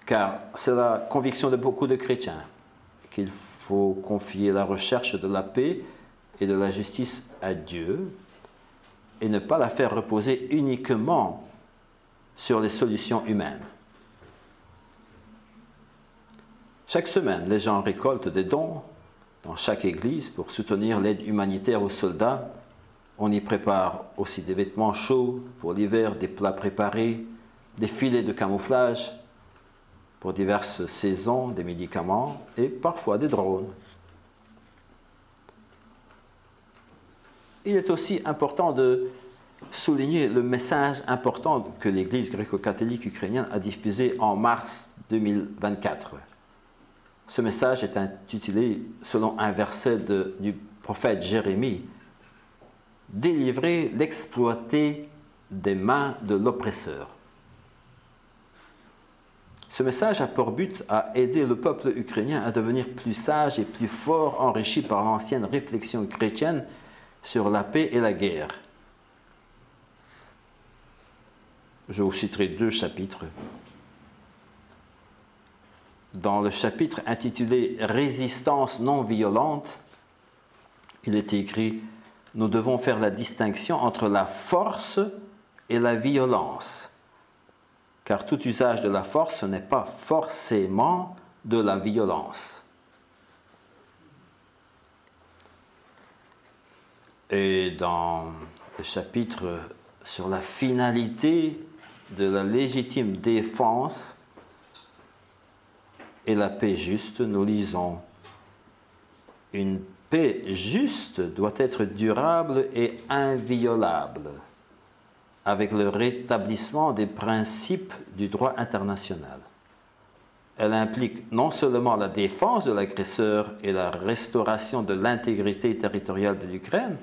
Car c'est la conviction de beaucoup de chrétiens qu'il faut confier la recherche de la paix et de la justice à Dieu et ne pas la faire reposer uniquement sur les solutions humaines. Chaque semaine, les gens récoltent des dons dans chaque église pour soutenir l'aide humanitaire aux soldats. On y prépare aussi des vêtements chauds pour l'hiver, des plats préparés, des filets de camouflage pour diverses saisons, des médicaments et parfois des drones. il est aussi important de souligner le message important que l'Église gréco-catholique ukrainienne a diffusé en mars 2024. Ce message est intitulé, selon un verset du prophète Jérémie, « Délivrer l'exploité des mains de l'oppresseur ». Ce message a pour but à aider le peuple ukrainien à devenir plus sage et plus fort, enrichi par l'ancienne réflexion chrétienne sur la paix et la guerre. Je vous citerai 2 chapitres. Dans le chapitre intitulé « Résistance non violente », il est écrit « Nous devons faire la distinction entre la force et la violence. Car tout usage de la force, ce n'est pas forcément de la violence. » Et dans le chapitre sur la finalité de la légitime défense et la paix juste, nous lisons « Une paix juste doit être durable et inviolable, avec le rétablissement des principes du droit international. Elle implique non seulement la défense de l'agresseur et la restauration de l'intégrité territoriale de l'Ukraine,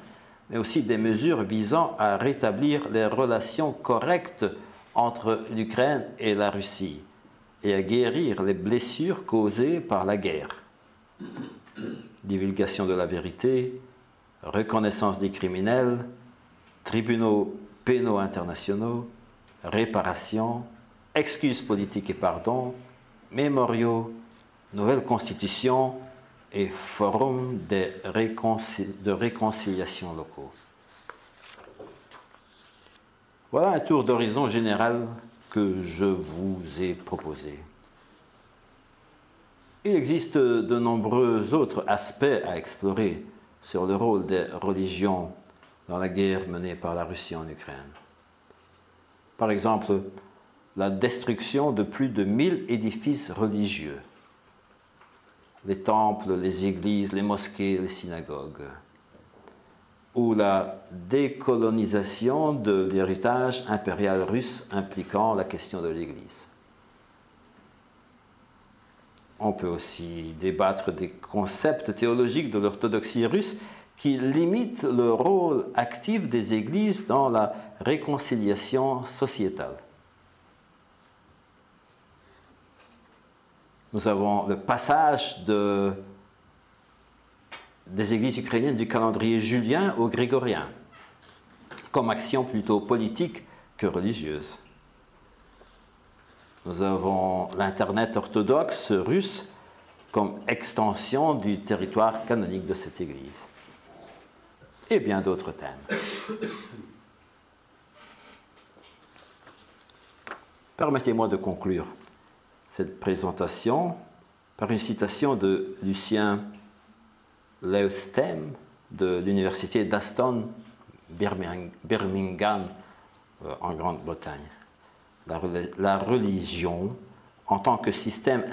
mais aussi des mesures visant à rétablir les relations correctes entre l'Ukraine et la Russie et à guérir les blessures causées par la guerre. Divulgation de la vérité, reconnaissance des criminels, tribunaux pénaux internationaux, réparation, excuses politiques et pardon, mémoriaux, nouvelle constitution et forum de réconciliation locaux. Voilà un tour d'horizon général que je vous ai proposé. Il existe de nombreux autres aspects à explorer sur le rôle des religions dans la guerre menée par la Russie en Ukraine. Par exemple, la destruction de plus de 1000 édifices religieux, les temples, les églises, les mosquées, les synagogues, ou la décolonisation de l'héritage impérial russe impliquant la question de l'Église. On peut aussi débattre des concepts théologiques de l'orthodoxie russe qui limitent le rôle actif des églises dans la réconciliation sociétale. Nous avons le passage des églises ukrainiennes du calendrier julien au grégorien, comme action plutôt politique que religieuse. Nous avons l'Internet orthodoxe russe comme extension du territoire canonique de cette église. Et bien d'autres thèmes. Permettez-moi de conclure cette présentation par une citation de Lucien Leustem de l'université d'Aston, Birmingham, en Grande-Bretagne. La religion, en tant que système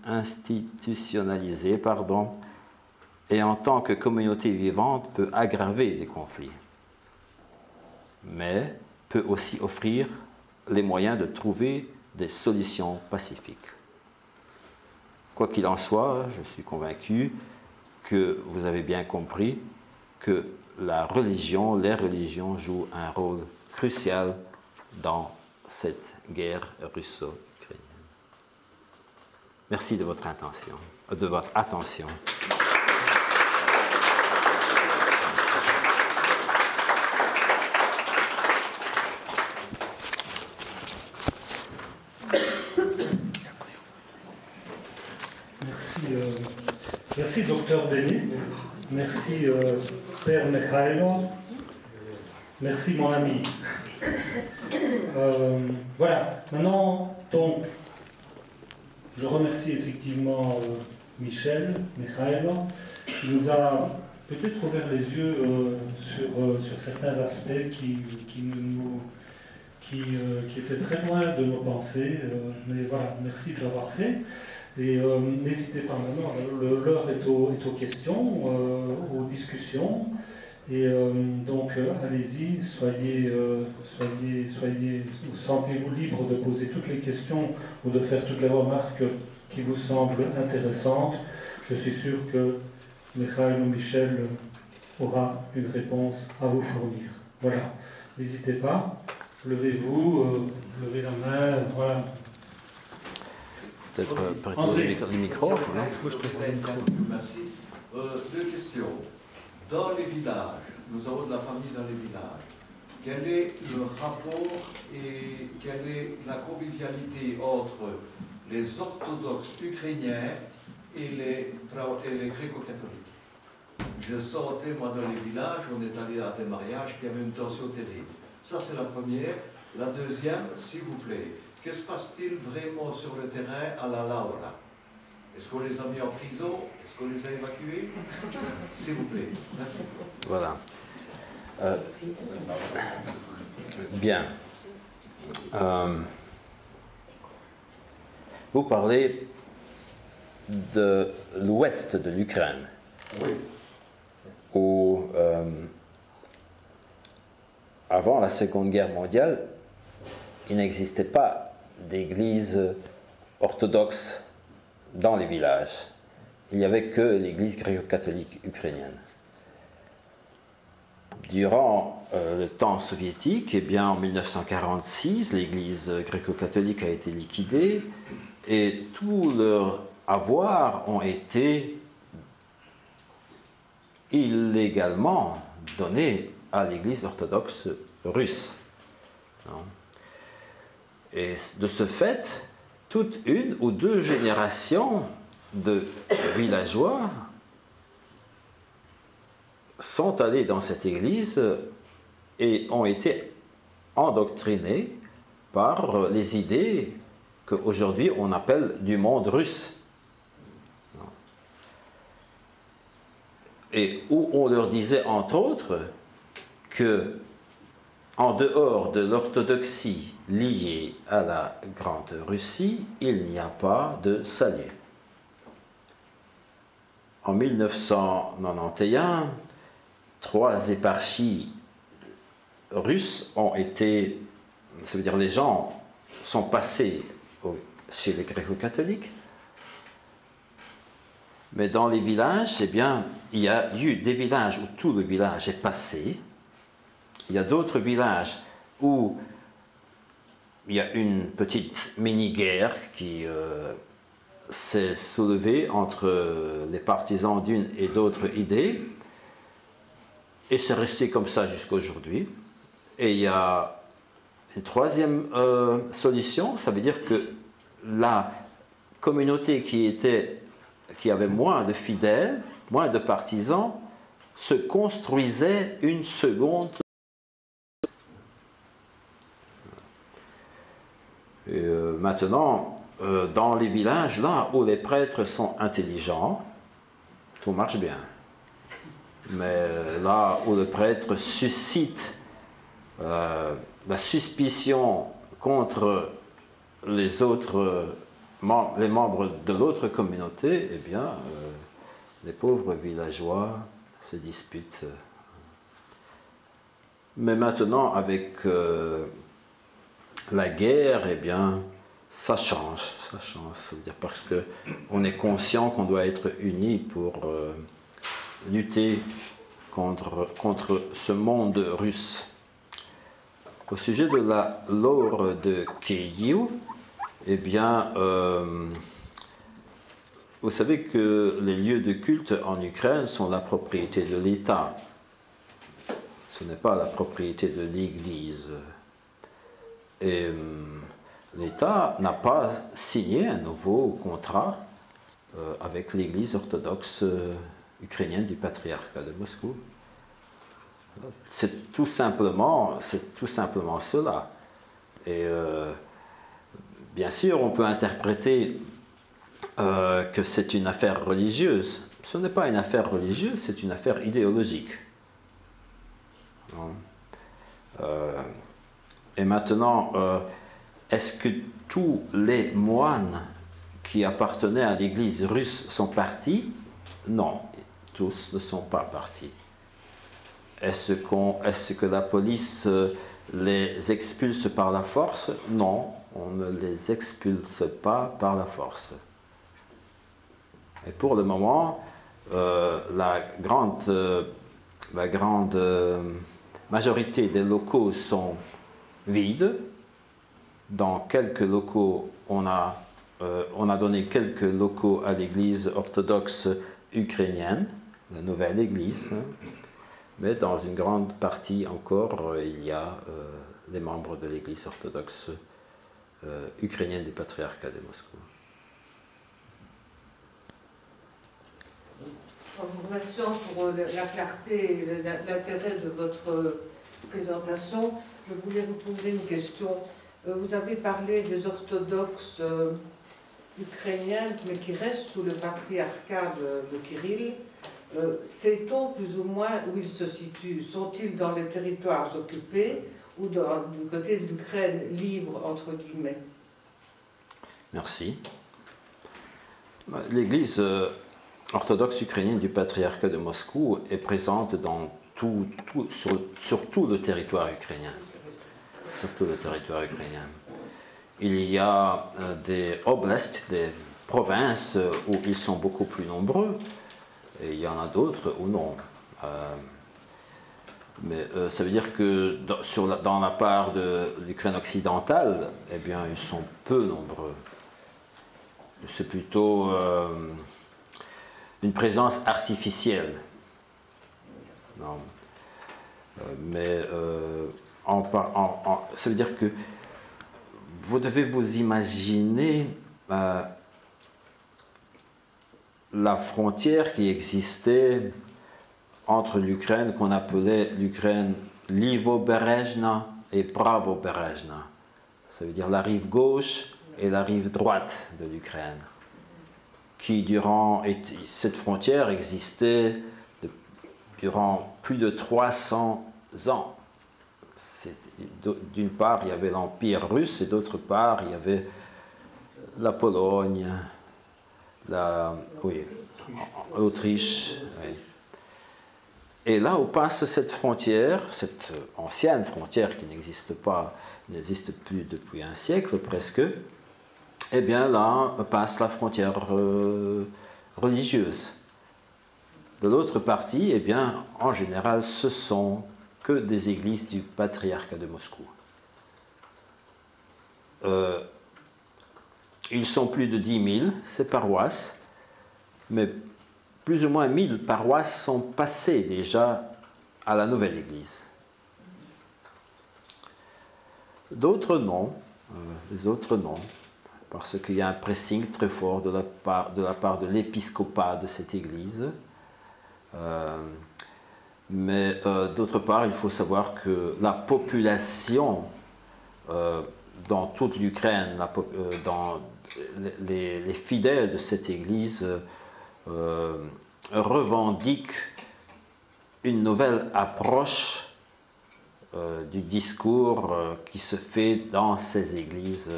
institutionnalisé, et en tant que communauté vivante, peut aggraver les conflits, mais peut aussi offrir les moyens de trouver des solutions pacifiques. Quoi qu'il en soit, je suis convaincu que vous avez bien compris que les religions jouent un rôle crucial dans cette guerre russo-ukrainienne. Merci de votre attention. Merci docteur Denis, merci Père Mikhailo, merci mon ami. Voilà, maintenant, donc, je remercie effectivement Michel Mikhailo, qui nous a peut-être ouvert les yeux sur certains aspects qui étaient très loin de nos pensées, mais voilà, merci de l'avoir fait. Et n'hésitez pas maintenant, l'heure est aux questions, aux discussions. Et donc allez-y, sentez-vous libre de poser toutes les questions ou de faire toutes les remarques qui vous semblent intéressantes. Je suis sûr que Michael ou Michel aura une réponse à vous fournir. Voilà, n'hésitez pas, levez-vous, levez la main, voilà. Peut-être le micro. Merci. Deux questions. Dans les villages, nous avons de la famille dans les villages. Quel est le rapport et quelle est la convivialité entre les orthodoxes ukrainiens et les gréco-catholiques? Je sentais, moi, dans les villages, on est allé à des mariages qui avaient une tension terrible. Ça, c'est la première. La deuxième, s'il vous plaît, que se passe-t-il vraiment sur le terrain à la Laura? Est-ce qu'on les a mis en prison? Est-ce qu'on les a évacués? S'il vous plaît. Merci. Voilà. Bien. Vous parlez de l'ouest de l'Ukraine, Oui. où, avant la Seconde Guerre mondiale, il n'existait pas d'église orthodoxe dans les villages. Il n'y avait que l'église gréco-catholique ukrainienne. Durant le temps soviétique, eh bien, en 1946, l'église gréco-catholique a été liquidée et tous leurs avoirs ont été illégalement donnés à l'église orthodoxe russe. Et de ce fait, toute une ou deux générations de villageois sont allés dans cette église et ont été endoctrinés par les idées qu'aujourd'hui on appelle du monde russe. Et où on leur disait entre autres que, en dehors de l'orthodoxie liée à la Grande Russie, il n'y a pas de salut. En 1991, 3 éparchies russes ont été, ça veut dire les gens sont passés chez les gréco-catholiques, mais dans les villages, eh bien, il y a eu des villages où tout le village est passé. Il y a d'autres villages où il y a une petite mini-guerre qui s'est soulevée entre les partisans d'une et d'autres idées. Et c'est resté comme ça jusqu'à aujourd'hui. Et il y a une troisième solution, ça veut dire que la communauté qui avait moins de fidèles, moins de partisans, se construisait une seconde. Et maintenant, dans les villages, là où les prêtres sont intelligents, tout marche bien. Mais là où le prêtre suscite la suspicion contre les autres les membres de l'autre communauté, eh bien, les pauvres villageois se disputent. Mais maintenant, avec la guerre, eh bien, ça change. Ça veut dire parce qu'on est conscient qu'on doit être unis pour lutter contre ce monde russe. Au sujet de la Laure de Kyiv, eh bien, vous savez que les lieux de culte en Ukraine sont la propriété de l'État. Ce n'est pas la propriété de l'Église. Et l'État n'a pas signé un nouveau contrat avec l'Église orthodoxe ukrainienne du patriarcat de Moscou. C'est tout simplement cela. Et bien sûr, on peut interpréter que c'est une affaire religieuse. Ce n'est pas une affaire religieuse, c'est une affaire idéologique. Et maintenant, est-ce que tous les moines qui appartenaient à l'église russe sont partis? Non, tous ne sont pas partis. Est-ce que la police les expulse par la force? Non, on ne les expulse pas par la force. Et pour le moment, la grande majorité des locaux sont vides. Dans quelques locaux, on a donné quelques locaux à l'église orthodoxe ukrainienne, la nouvelle église, hein. Mais dans une grande partie encore, il y a des membres de l'église orthodoxe ukrainienne du patriarcat de Moscou. En vous remerciant pour la clarté et l'intérêt de votre présentation, je voulais vous poser une question. Vous avez parlé des orthodoxes ukrainiens, mais qui restent sous le patriarcat de Kirill. Sait-on plus ou moins où ils se situent? Sont-ils dans les territoires occupés ou du côté de l'Ukraine libre, entre guillemets? Merci. L'église orthodoxe ukrainienne du patriarcat de Moscou est présente dans sur tout le territoire ukrainien. Sur tout le territoire ukrainien. Il y a des oblasts, des provinces où ils sont beaucoup plus nombreux, et il y en a d'autres où non. Mais ça veut dire que dans la part de l'Ukraine occidentale, eh bien, ils sont peu nombreux. C'est plutôt une présence artificielle. Non. Mais ça veut dire que vous devez vous imaginer la frontière qui existait entre l'Ukraine, qu'on appelait l'Ukraine Livoberezhna et Pravoberezhna. Ça veut dire la rive gauche et la rive droite de l'Ukraine. Cette frontière existait durant plus de 300 ans. D'une part, il y avait l'Empire russe, et d'autre part, il y avait la Pologne, l'Autriche. Oui. Et là où passe cette frontière, cette ancienne frontière qui n'existe plus depuis un siècle presque, eh bien là passe la frontière religieuse. De l'autre partie, eh bien, en général, ce sont que des églises du patriarcat de Moscou. Ils sont plus de 10 000, ces paroisses, mais plus ou moins 1000 paroisses sont passées déjà à la nouvelle église. D'autres non, les autres non, parce qu'il y a un pressing très fort de la part de l'épiscopat de cette église. Mais d'autre part, il faut savoir que la population dans toute l'Ukraine, dans les fidèles de cette église revendiquent une nouvelle approche du discours qui se fait dans ces églises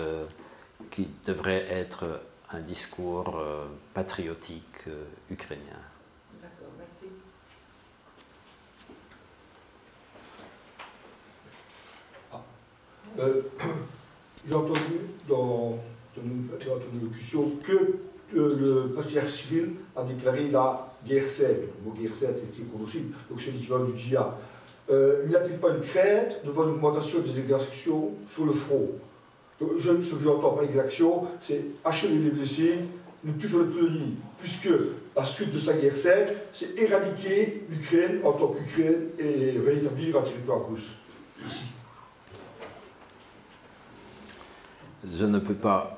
qui devrait être un discours patriotique ukrainien. D'accord, merci. J'ai entendu dans ton élocution que le patriarche Cyril a déclaré la guerre sainte. Le mot guerre sainte est prononcé, donc c'est l'équivalent du djihad. Il n'y a-t-il pas une crainte devant l'augmentation des exactions sur le front? Donc, ce que j'entends par exaction, c'est achever les blessés, ne plus faire le prisonnier, puisque la suite de sa guerre sainte, c'est éradiquer l'Ukraine en tant qu'Ukraine et rétablir un territoire russe. Merci. Je ne peux pas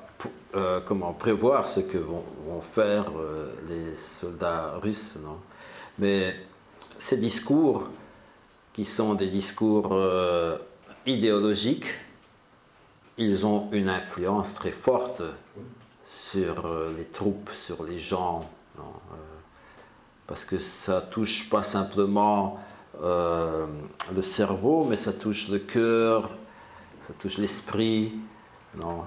prévoir ce que vont faire les soldats russes, non? Mais ces discours, qui sont des discours idéologiques, ils ont une influence très forte sur les troupes, sur les gens, non? Parce que ça touche pas simplement le cerveau, mais ça touche le cœur, ça touche l'esprit. Non,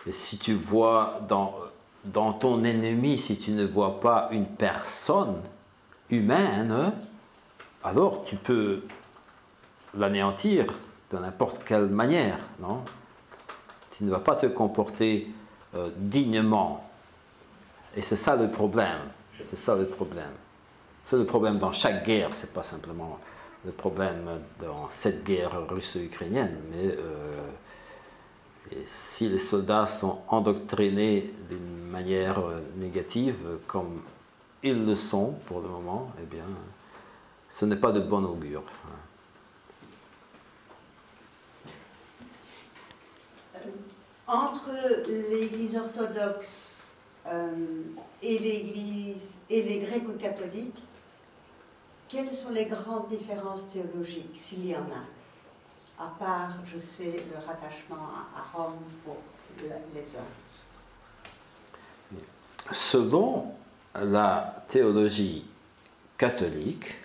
et Et si tu vois dans ton ennemi, si tu ne vois pas une personne humaine, alors tu peux l'anéantir de n'importe quelle manière, non? Tu ne vas pas te comporter dignement. Et c'est ça le problème. C'est ça le problème. C'est le problème dans chaque guerre, c'est pas simplement le problème dans cette guerre russo-ukrainienne, mais et si les soldats sont endoctrinés d'une manière négative, comme ils le sont pour le moment, eh bien, ce n'est pas de bon augure. Entre l'Église orthodoxe et les gréco-catholiques, quelles sont les grandes différences théologiques, s'il y en a? À part, je sais, le rattachement à Rome pour les hommes. Selon la théologie catholique,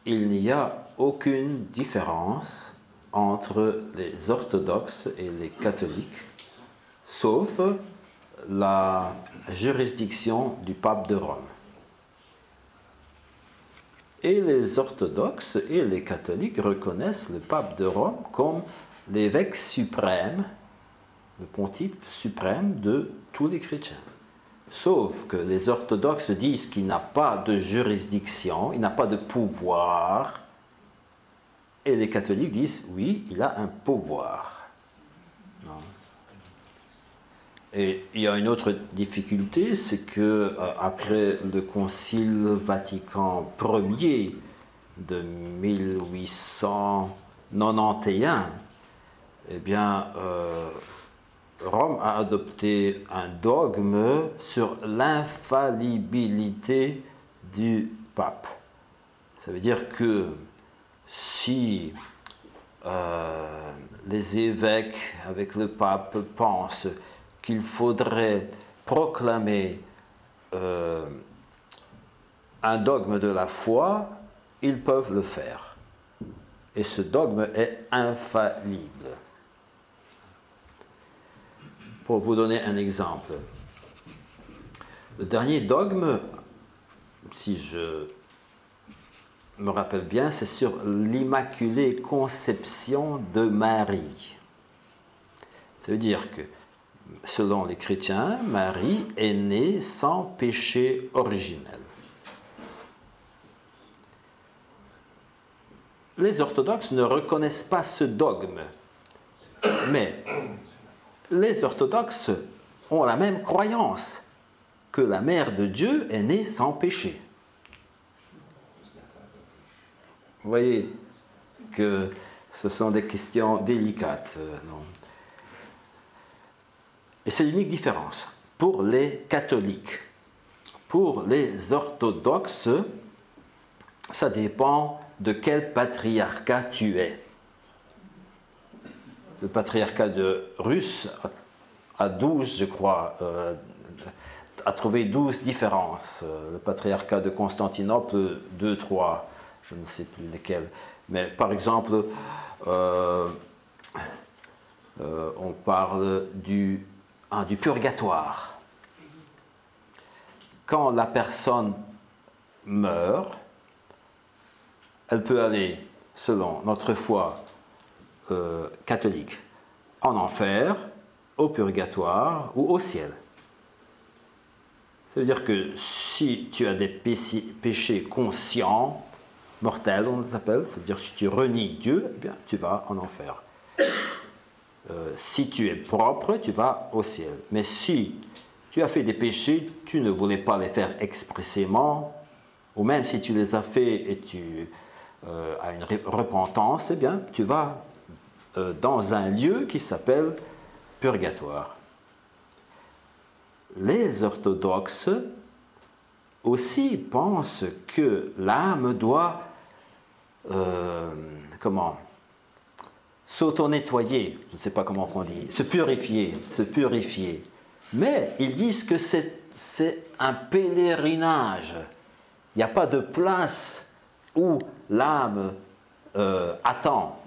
il n'y a aucune différence entre les orthodoxes et les catholiques, sauf la juridiction du pape de Rome. Et les orthodoxes et les catholiques reconnaissent le pape de Rome comme l'évêque suprême, le pontife suprême de tous les chrétiens. Sauf que les orthodoxes disent qu'il n'a pas de juridiction, il n'a pas de pouvoir, et les catholiques disent oui, il a un pouvoir. Non. Et il y a une autre difficulté, c'est que après le Concile Vatican Ier de 1891, eh bien, Rome a adopté un dogme sur l'infaillibilité du pape. Ça veut dire que si les évêques avec le pape pensent qu'il faudrait proclamer un dogme de la foi, ils peuvent le faire. Et ce dogme est infaillible. Pour vous donner un exemple, le dernier dogme, si je me rappelle bien, c'est sur l'Immaculée Conception de Marie. Ça veut dire que selon les chrétiens, Marie est née sans péché originel. Les orthodoxes ne reconnaissent pas ce dogme, mais les orthodoxes ont la même croyance que la mère de Dieu est née sans péché. Vous voyez que ce sont des questions délicates, non? Et c'est l'unique différence. Pour les catholiques, pour les orthodoxes, ça dépend de quel patriarcat tu es. Le patriarcat de Russe a 12, je crois, a trouvé 12 différences. Le patriarcat de Constantinople, 2, 3, je ne sais plus lesquels. Mais par exemple, on parle du purgatoire. Quand la personne meurt, elle peut aller, selon notre foi catholique, en enfer, au purgatoire ou au ciel. Ça veut dire que si tu as des péchés conscients, mortels on les appelle, ça veut dire que si tu renies Dieu, eh bien, tu vas en enfer. Si tu es propre, tu vas au ciel. Mais si tu as fait des péchés, tu ne voulais pas les faire expressément, ou même si tu les as fait et tu as une repentance, eh bien, tu vas dans un lieu qui s'appelle purgatoire. Les orthodoxes aussi pensent que l'âme doit s'auto-nettoyer, je ne sais pas comment on dit, se purifier. Mais ils disent que c'est un pèlerinage. Il n'y a pas de place où l'âme attend.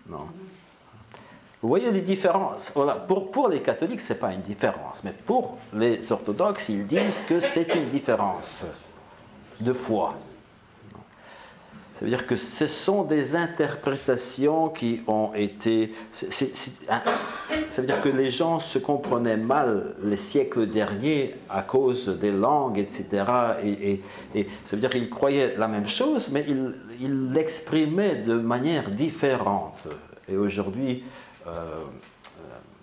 Non. vous voyez les différences. Voilà. Pour les catholiques, ce n'est pas une différence, mais pour les orthodoxes, ils disent que c'est une différence de foi. Ça veut dire que ce sont des interprétations qui ont été... ça veut dire que les gens se comprenaient mal les siècles derniers à cause des langues, etc. Et ça veut dire qu'ils croyaient la même chose, mais ils l'exprimaient de manière différente. Et aujourd'hui,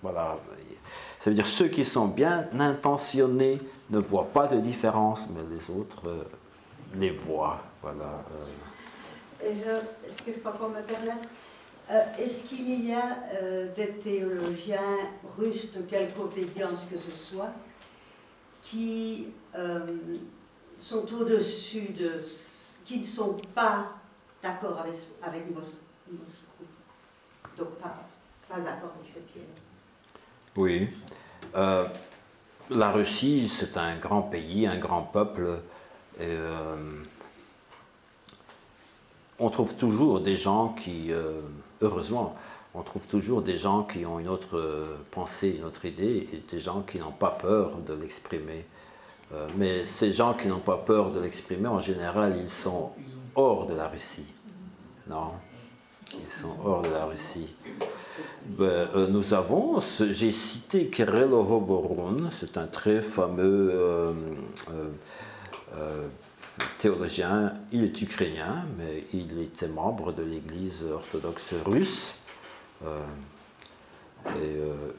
voilà, ça veut dire ceux qui sont bien intentionnés ne voient pas de différence, mais les autres les voient. Voilà. Est-ce que je peux encore me permettre? Est-ce qu'il y a des théologiens russes de quelque obédience que ce soit qui sont au-dessus de... qui ne sont pas d'accord avec Moscou? Donc pas d'accord avec cette idée. Oui. La Russie, c'est un grand pays, un grand peuple. Et, on trouve toujours des gens qui, heureusement, on trouve toujours des gens qui ont une autre pensée, une autre idée, et des gens qui n'ont pas peur de l'exprimer. Mais ces gens qui n'ont pas peur de l'exprimer, en général, ils sont hors de la Russie. Non, ils sont hors de la Russie. Nous avons, j'ai cité Kirilo Hovorun, c'est un très fameux théologien, il est ukrainien, mais il était membre de l'Église orthodoxe russe.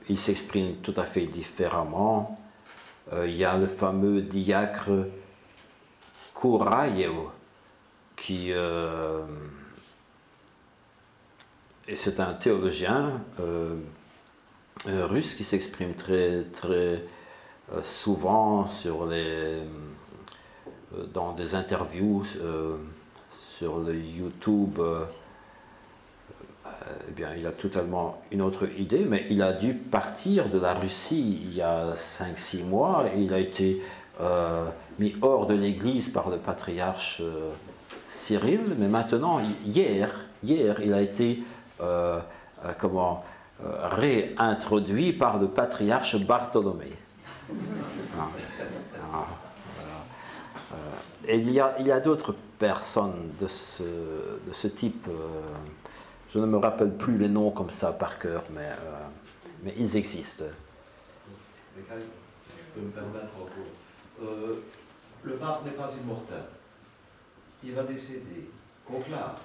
Il s'exprime tout à fait différemment. Il y a le fameux diacre Kouraïev, qui... et c'est un théologien russe qui s'exprime très, très souvent dans des interviews sur le YouTube. Eh bien, il a totalement une autre idée, mais il a dû partir de la Russie il y a 5-6 mois et il a été mis hors de l'Église par le patriarche Cyril, mais maintenant, hier, il a été réintroduit par le patriarche Bartholomé. Et il y a d'autres personnes de ce type. Je ne me rappelle plus les noms comme ça par cœur, mais ils existent. Je peux me permettre encore. Le pape n'est pas immortel. Il va décéder. Conclave.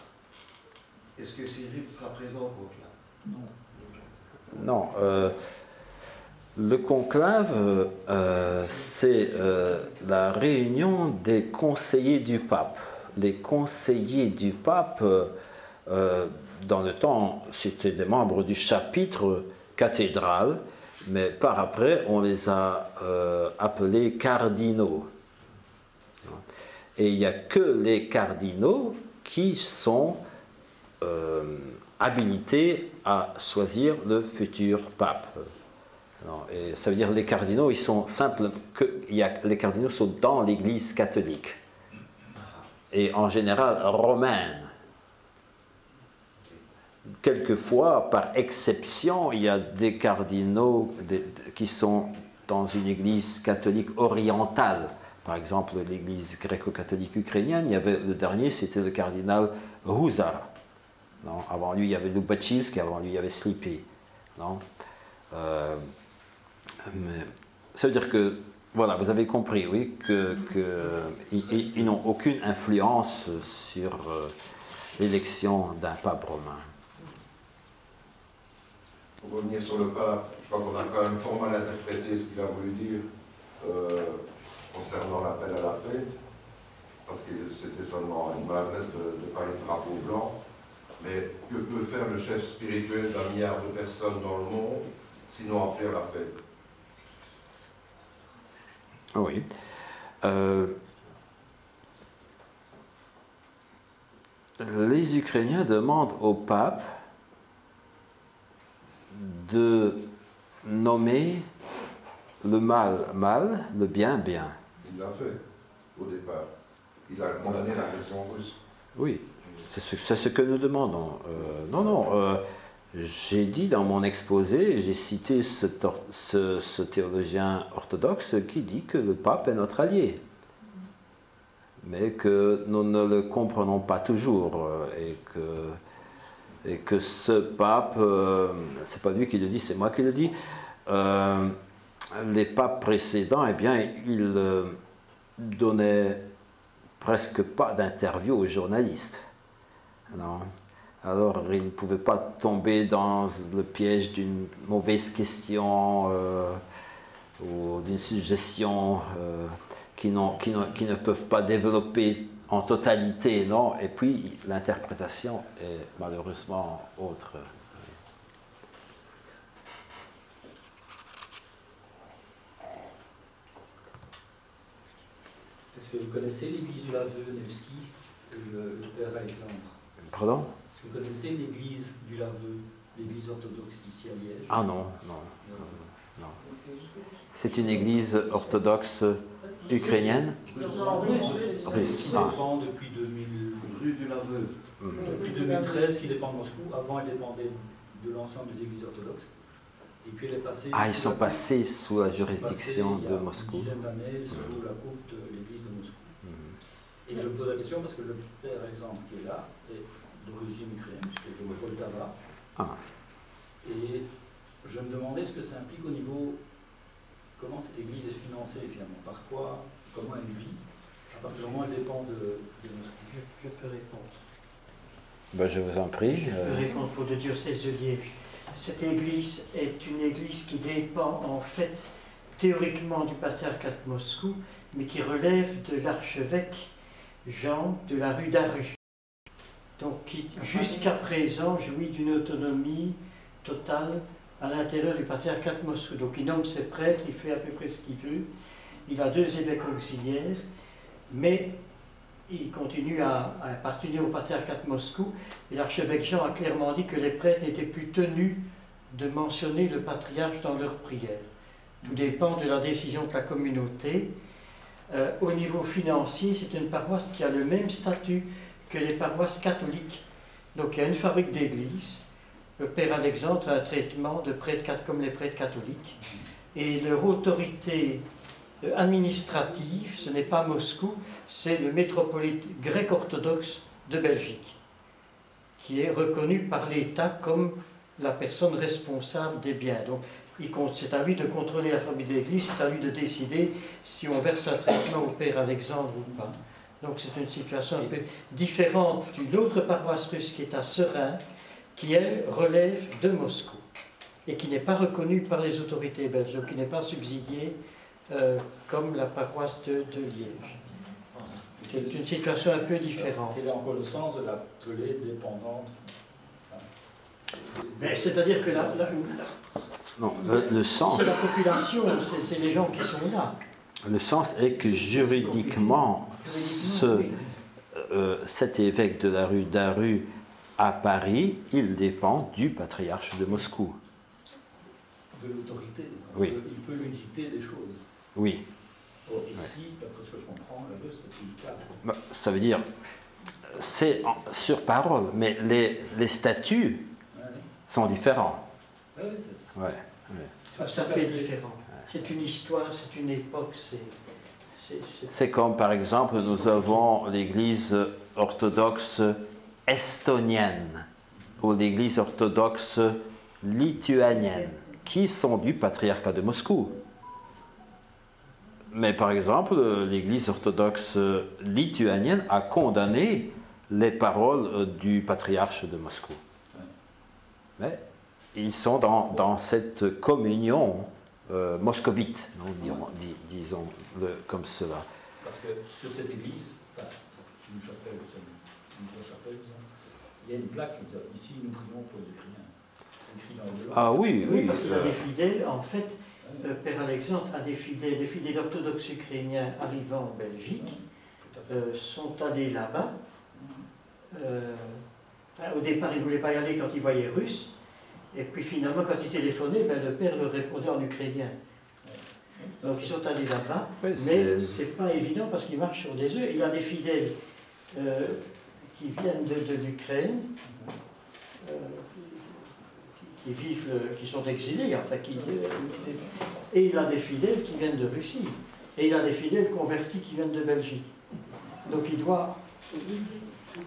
Est-ce que Cyril sera présent au conclave? Non. Le conclave, c'est la réunion des conseillers du pape. Les conseillers du pape, dans le temps, c'était des membres du chapitre cathédral, mais par après, on les a appelés cardinaux. Et il n'y a que les cardinaux qui sont habilités à choisir le futur pape. Et ça veut dire que les cardinaux, ils sont simples, les cardinaux sont dans l'Église catholique, et en général romaine. Quelquefois, par exception, il y a des cardinaux qui sont dans une Église catholique orientale. Par exemple, l'Église gréco-catholique ukrainienne, il y avait le dernier, c'était le cardinal Huzar. Non, avant lui, il y avait Lubachivsky, avant lui, il y avait Slipy. Non, mais ça veut dire que, voilà, vous avez compris, oui, qu'ils n'ont aucune influence sur l'élection d'un pape romain. Pour revenir sur le pape, je crois qu'on a quand même fort mal interprété ce qu'il a voulu dire concernant l'appel à la paix, parce que c'était seulement une maladresse de parler de drapeau blanc. Mais que peut faire le chef spirituel d'1 milliard de personnes dans le monde, sinon appeler à la paix? Oui. Les Ukrainiens demandent au pape de nommer le mal mal, le bien bien. Il l'a fait au départ. Il a condamné l'agression russe. Oui, c'est ce que nous demandons. Non, J'ai dit dans mon exposé, j'ai cité ce théologien orthodoxe qui dit que le pape est notre allié, mais que nous ne le comprenons pas toujours, et que ce pape, c'est pas lui qui le dit, c'est moi qui le dis, les papes précédents, eh bien, ils donnaient presque pas d'interview aux journalistes. Non. Alors, il ne pouvait pas tomber dans le piège d'une mauvaise question ou d'une suggestion qui ne peuvent pas développer en totalité, non. Et puis, l'interprétation est malheureusement autre. Est-ce que vous connaissez l'église du Laveu, Nevski, le père Alexandre? Pardon? Est-ce que vous connaissez l'église du Laveu, l'église orthodoxe ici à Liège? Ah non. C'est une église orthodoxe ukrainienne? Russe. Qui dépend depuis 2000... Rue du Laveu. Depuis 2013, qui dépend de Moscou. Avant, elle dépendait de l'ensemble des églises orthodoxes. Et puis elle est passée... Ah, ils sont passés sous la juridiction de Moscou. Il y a une dizaine d'années, sous la coupe de l'église de Moscou. Et je pose la question parce que le père Alexandre qui est là est d'origine ukrainienne, puisqu'il est de Poltava. Et je me demandais ce que ça implique au niveau... Comment cette église est financée finalement? Par quoi? Comment elle vit? À partir du moment où elle dépend de Moscou. Je peux répondre. Ben, je vous en prie. Je peux répondre pour le diocèse de Liège. Cette église est une église qui dépend en fait théoriquement du patriarcat de Moscou, mais qui relève de l'archevêque Jean de la rue d'Aru. Donc qui jusqu'à présent jouit d'une autonomie totale à l'intérieur du patriarcat de Moscou. Donc il nomme ses prêtres, il fait à peu près ce qu'il veut, il a 2 évêques auxiliaires, mais il continue à appartenir au patriarcat de Moscou, et l'archevêque Jean a clairement dit que les prêtres n'étaient plus tenus de mentionner le patriarche dans leurs prières. Tout dépend de la décision de la communauté. Au niveau financier, c'est une paroisse qui a le même statut que les paroisses catholiques. Donc il y a une fabrique d'église. Le père Alexandre a un traitement de prêtres comme les prêtres catholiques. Et leur autorité administrative, ce n'est pas Moscou, c'est le métropolite grec-orthodoxe de Belgique, qui est reconnu par l'État comme la personne responsable des biens. Donc, c'est à lui de contrôler la fabrique d'église, c'est à lui de décider si on verse un traitement au père Alexandre ou pas. Donc c'est une situation un peu différente d'une autre paroisse russe qui est à Serein, qui, elle, relève de Moscou et qui n'est pas reconnue par les autorités belges, donc qui n'est pas subsidiée comme la paroisse de Liège. C'est une situation un peu différente. Quel est encore le sens de l'appeler dépendante? C'est-à-dire que non, le sens... C'est la population, c'est les gens qui sont là. Le sens est que juridiquement, cet évêque de la rue d'Aru à Paris, il dépend du patriarche de Moscou. De l'autorité. Oui. Il peut lui dicter des choses. Oui. Or, ici, d'après ce que je comprends, la Russe, c'est plus le cas. Bah, ça veut dire, c'est sur parole, mais les statuts sont différents. Oui, c'est ça. Ça peut être différent. C'est une histoire, c'est une époque, c'est comme par exemple, nous avons l'église orthodoxe estonienne ou l'église orthodoxe lituanienne, qui sont du patriarcat de Moscou. Mais par exemple, l'église orthodoxe lituanienne a condamné les paroles du patriarche de Moscou. Mais ils sont dans cette communion moscovite, disons-le comme cela. Parce que sur cette église, enfin, une chapelle, une grosse chapelle, il y a une plaque qui dit ici nous prions pour les Ukrainiens. Écrit dans le Ah oui, oui. Parce qu'il y a des fidèles, en fait, Père Alexandre a des fidèles orthodoxes ukrainiens arrivant en Belgique, sont allés là-bas. Au départ, ils ne voulaient pas y aller quand ils voyaient russe. Et puis finalement, quand ils téléphonaient, le père leur répondait en ukrainien. Donc ils sont allés là-bas, mais c'est pas évident parce qu'ils marchent sur des œufs. Il y a des fidèles qui viennent de l'Ukraine, qui sont exilés, enfin, et il a des fidèles qui viennent de Russie, et il a des fidèles convertis qui viennent de Belgique. Donc il doit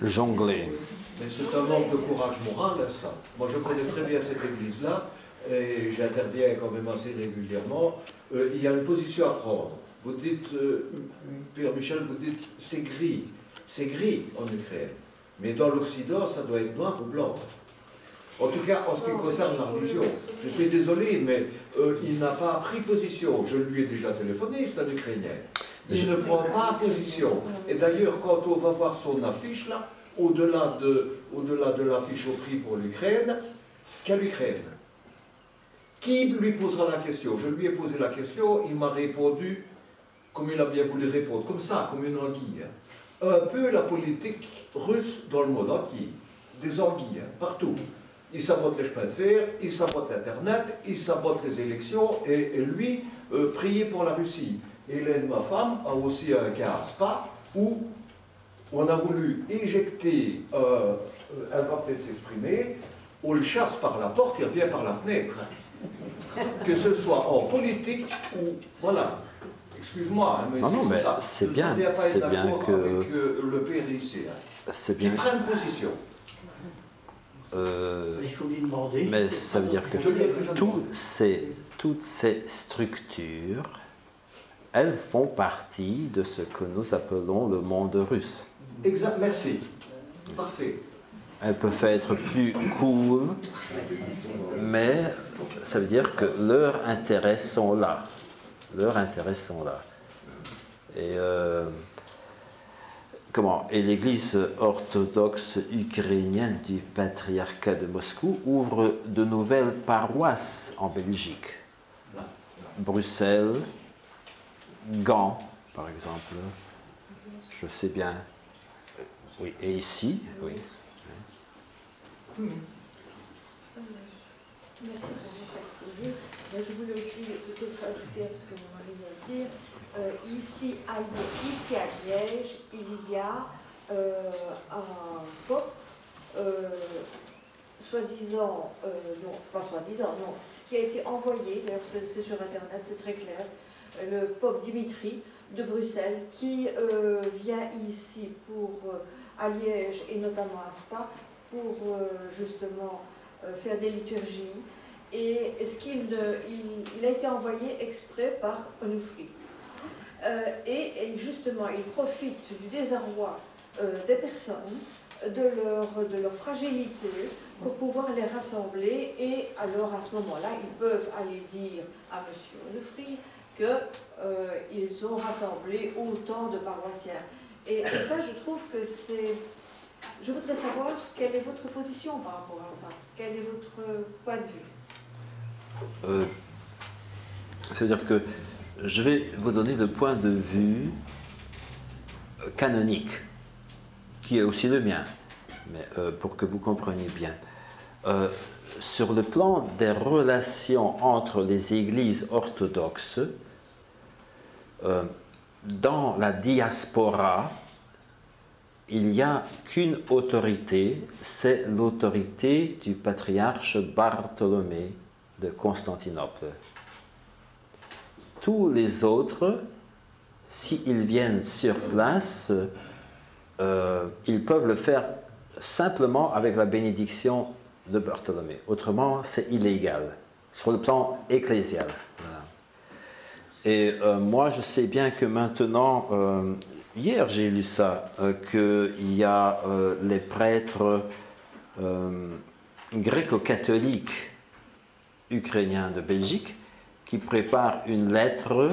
jongler. Mais c'est un manque de courage moral, ça. Moi, je connais très bien cette église-là, et j'interviens quand même assez régulièrement. Il y a une position à prendre. Vous dites, Pierre Michel, vous dites, c'est gris. C'est gris en Ukraine. Mais dans l'Occident, ça doit être noir ou blanc. En tout cas, en ce qui concerne la religion. Je suis désolé, mais il n'a pas pris position. Je lui ai déjà téléphoné, c'est un Ukrainien. Il ne prend pas position. Et d'ailleurs, quand on va voir son affiche, là, au-delà de l'affiche au prix pour l'Ukraine, quelle Ukraine? Qui lui posera la question? Je lui ai posé la question, il m'a répondu comme il a bien voulu répondre, comme ça, comme une anguille. Un peu la politique russe dans le monde entier. Des anguilles, partout. Il sabote les chemins de fer, il sabote l'Internet, il sabote les élections, et lui, prier pour la Russie. Hélène, ma femme, a aussi un cas à Spa, où on a voulu éjecter, elle va peut-être s'exprimer, on le chasse par la porte, il revient par la fenêtre. Que ce soit en politique ou... Voilà. Excuse-moi, mais c'est bien que... Avec le PRIC. C'est bien. Qu'ils prennent position. il faut lui demander. Mais ça veut dire que toutes ces structures, elles font partie de ce que nous appelons le monde russe. Exact, merci. Parfait. Elles peuvent être plus cool, mais ça veut dire que leurs intérêts sont là. Leurs intérêts sont là. Et et l'Église orthodoxe ukrainienne du patriarcat de Moscou ouvre de nouvelles paroisses en Belgique. Bruxelles, Gand, par exemple. Je sais bien. Oui, et ici, oui. Merci pour votre exposé. Je voulais aussi peut-être ajouter à ce que vous m'avez dit. Ici à Liège, il y a un pop, soi-disant, non, pas soi-disant, non, qui a été envoyé, d'ailleurs c'est sur Internet, c'est très clair, le pop Dimitri de Bruxelles, qui vient ici à Liège et notamment à Spa, pour justement faire des liturgies. Et il a été envoyé exprès par Onufri. Et justement, il profite du désarroi des personnes, de leur fragilité, pour pouvoir les rassembler. Et alors, à ce moment-là, ils peuvent aller dire à M. Onufri qu'ils ont rassemblé autant de paroissiens. Et ça, je trouve que c'est... Je voudrais savoir quelle est votre position par rapport à ça. Quel est votre point de vue? C'est-à-dire que je vais vous donner le point de vue canonique, qui est aussi le mien, mais pour que vous compreniez bien. Sur le plan des relations entre les églises orthodoxes, dans la diaspora, il n'y a qu'une autorité, c'est l'autorité du patriarche Bartholomée de Constantinople. Tous les autres, s'ils viennent sur place, ils peuvent le faire simplement avec la bénédiction de Bartholomée. Autrement, c'est illégal, sur le plan ecclésial. Voilà. Et moi, je sais bien que maintenant, hier j'ai lu ça, qu'il y a les prêtres gréco-catholiques ukrainiens de Belgique qui préparent une lettre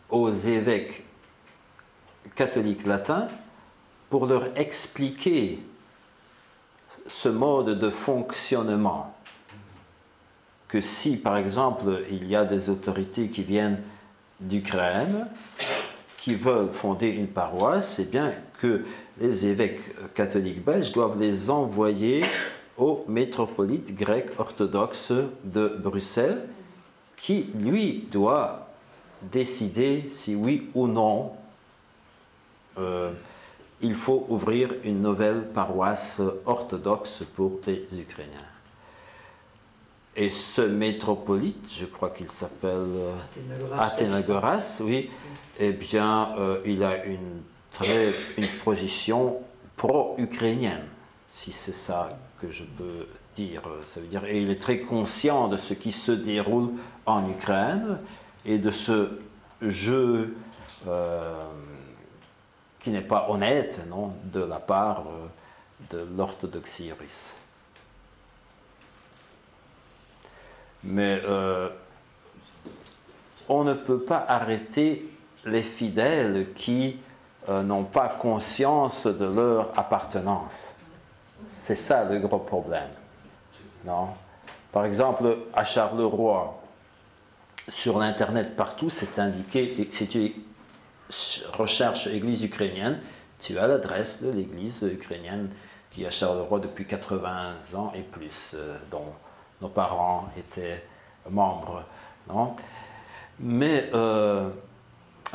aux évêques catholiques latins pour leur expliquer ce mode de fonctionnement. Que si, par exemple, il y a des autorités qui viennent d'Ukraine, qui veulent fonder une paroisse, c'est bien que les évêques catholiques belges doivent les envoyer au métropolite grec orthodoxe de Bruxelles, qui, lui, doit décider si oui ou non il faut ouvrir une nouvelle paroisse orthodoxe pour les Ukrainiens. Et ce métropolite, je crois qu'il s'appelle Athénagoras, oui, eh bien, il a une position pro-ukrainienne, si c'est ça que je peux dire. Ça veut dire, et il est très conscient de ce qui se déroule en Ukraine et de ce jeu qui n'est pas honnête, non, de la part de l'orthodoxie russe. Mais on ne peut pas arrêter les fidèles qui n'ont pas conscience de leur appartenance. C'est ça le gros problème. Non? Par exemple, à Charleroi, sur l'Internet, partout, c'est indiqué, et si tu recherches Église ukrainienne, tu as l'adresse de l'Église ukrainienne qui est à Charleroi depuis 80 ans et plus, dont nos parents étaient membres. Non? Mais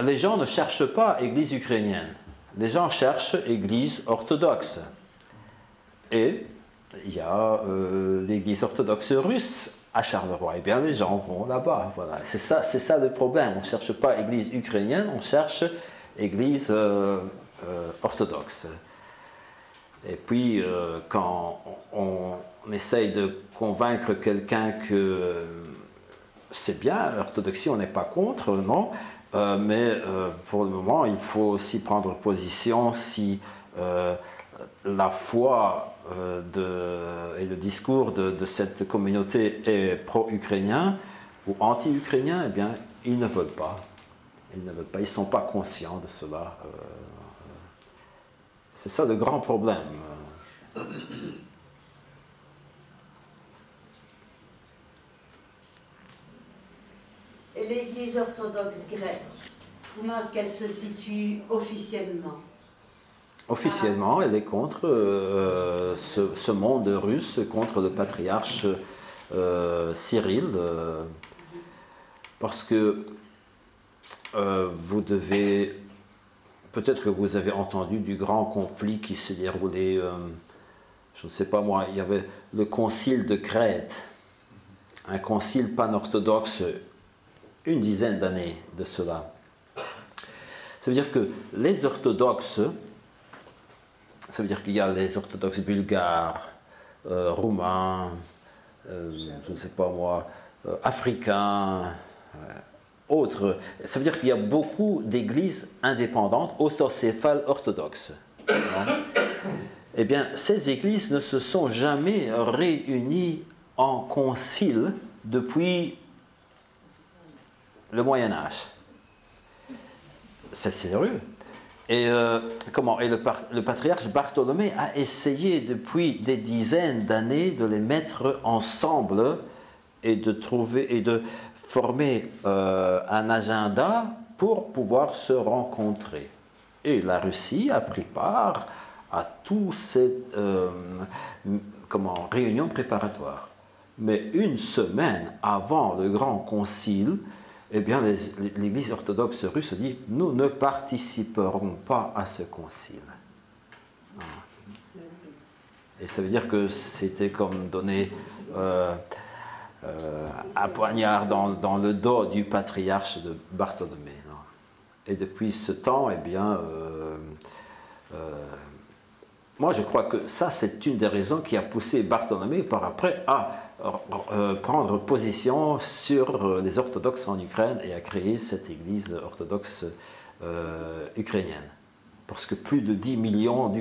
les gens ne cherchent pas Église ukrainienne. Les gens cherchent Église orthodoxe. Et il y a l'Église orthodoxe russe à Charleroi. Eh bien, les gens vont là-bas. Voilà. C'est ça le problème. On ne cherche pas Église ukrainienne, on cherche Église orthodoxe. Et puis, quand on essaye de convaincre quelqu'un que c'est bien, l'orthodoxie, on n'est pas contre, non, mais pour le moment, il faut aussi prendre position si la foi et le discours de cette communauté est pro-ukrainien ou anti-ukrainien, eh bien, ils ne veulent pas. Ils ne veulent pas, ils ne sont pas conscients de cela. C'est ça le grand problème. Et l'Église orthodoxe grecque, comment est-ce qu'elle se situe officiellement? Officiellement, elle est contre ce monde russe, contre le patriarche Cyril, parce que vous devez, peut-être que vous avez entendu du grand conflit qui s'est déroulé, je ne sais pas moi, il y avait le concile de Crète, un concile panorthodoxe, une dizaine d'années de cela. Ça veut dire que les orthodoxes, ça veut dire qu'il y a les orthodoxes bulgares, roumains, je ne sais pas moi, africains, autres. Ça veut dire qu'il y a beaucoup d'églises indépendantes, autocéphales orthodoxes. Eh bien, ces églises ne se sont jamais réunies en concile depuis le Moyen-Âge. C'est sérieux. Et, le patriarche Bartholomée a essayé depuis des dizaines d'années de les mettre ensemble et de former un agenda pour pouvoir se rencontrer. Et la Russie a pris part à toutes ces réunions préparatoires. Mais une semaine avant le grand concile, eh bien, l'Église orthodoxe russe dit « Nous ne participerons pas à ce concile. » Et ça veut dire que c'était comme donner un poignard dans le dos du patriarche de Bartholomée. Et depuis ce temps, eh bien, moi je crois que ça c'est une des raisons qui a poussé Bartholomée par après à prendre position sur les orthodoxes en Ukraine et à créer cette église orthodoxe ukrainienne. Parce que plus de 10 millions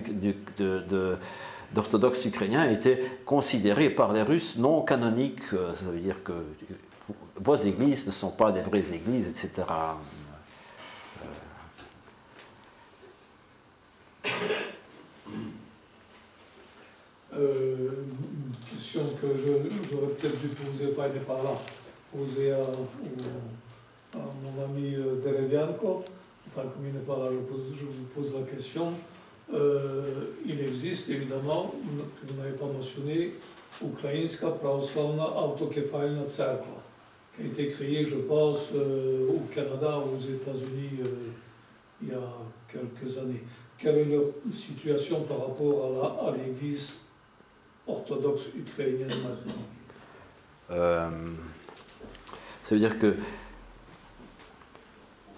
d'orthodoxes ukrainiens étaient considérés par les Russes non canoniques. Ça veut dire que vos églises ne sont pas des vraies églises, etc. Une question que j'aurais peut-être dû poser, enfin, il n'est pas là, poser à mon ami Derevianko. Enfin, comme il n'est pas là, je vous pose la question. Il existe évidemment, que vous n'avez pas mentionné, Ukrainska Pravoslavna Autokefalna Tserkva, qui a été créée, je pense, au Canada, aux États-Unis, il y a quelques années. Quelle est leur situation par rapport à l'Église orthodoxe ukrainienne maintenant? Ça veut dire que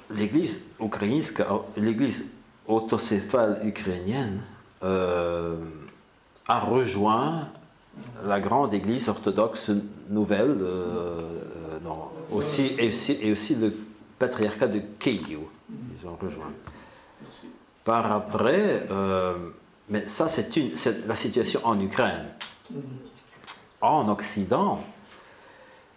l'Église ukrainienne, l'Église autocéphale ukrainienne a rejoint la grande Église orthodoxe nouvelle, aussi le patriarcat de Kiev. Ils ont rejoint. Par après, mais ça c'est la situation en Ukraine. En Occident,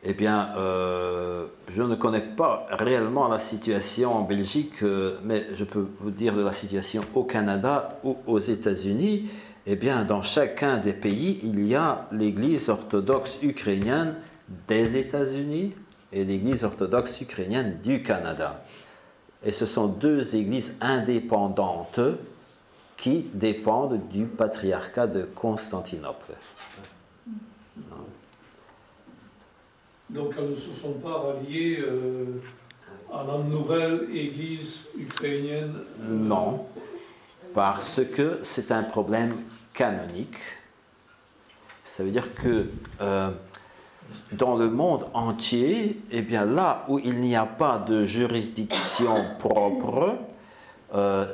eh bien, je ne connais pas réellement la situation en Belgique, mais je peux vous dire de la situation au Canada ou aux États-Unis. Eh bien, dans chacun des pays, il y a l'Église orthodoxe ukrainienne des États-Unis et l'Église orthodoxe ukrainienne du Canada. Et ce sont deux églises indépendantes qui dépendent du patriarcat de Constantinople. Donc elles ne se sont pas ralliées à la nouvelle Église ukrainienne Non, parce que c'est un problème canonique. Ça veut dire que dans le monde entier, eh bien là où il n'y a pas de juridiction propre,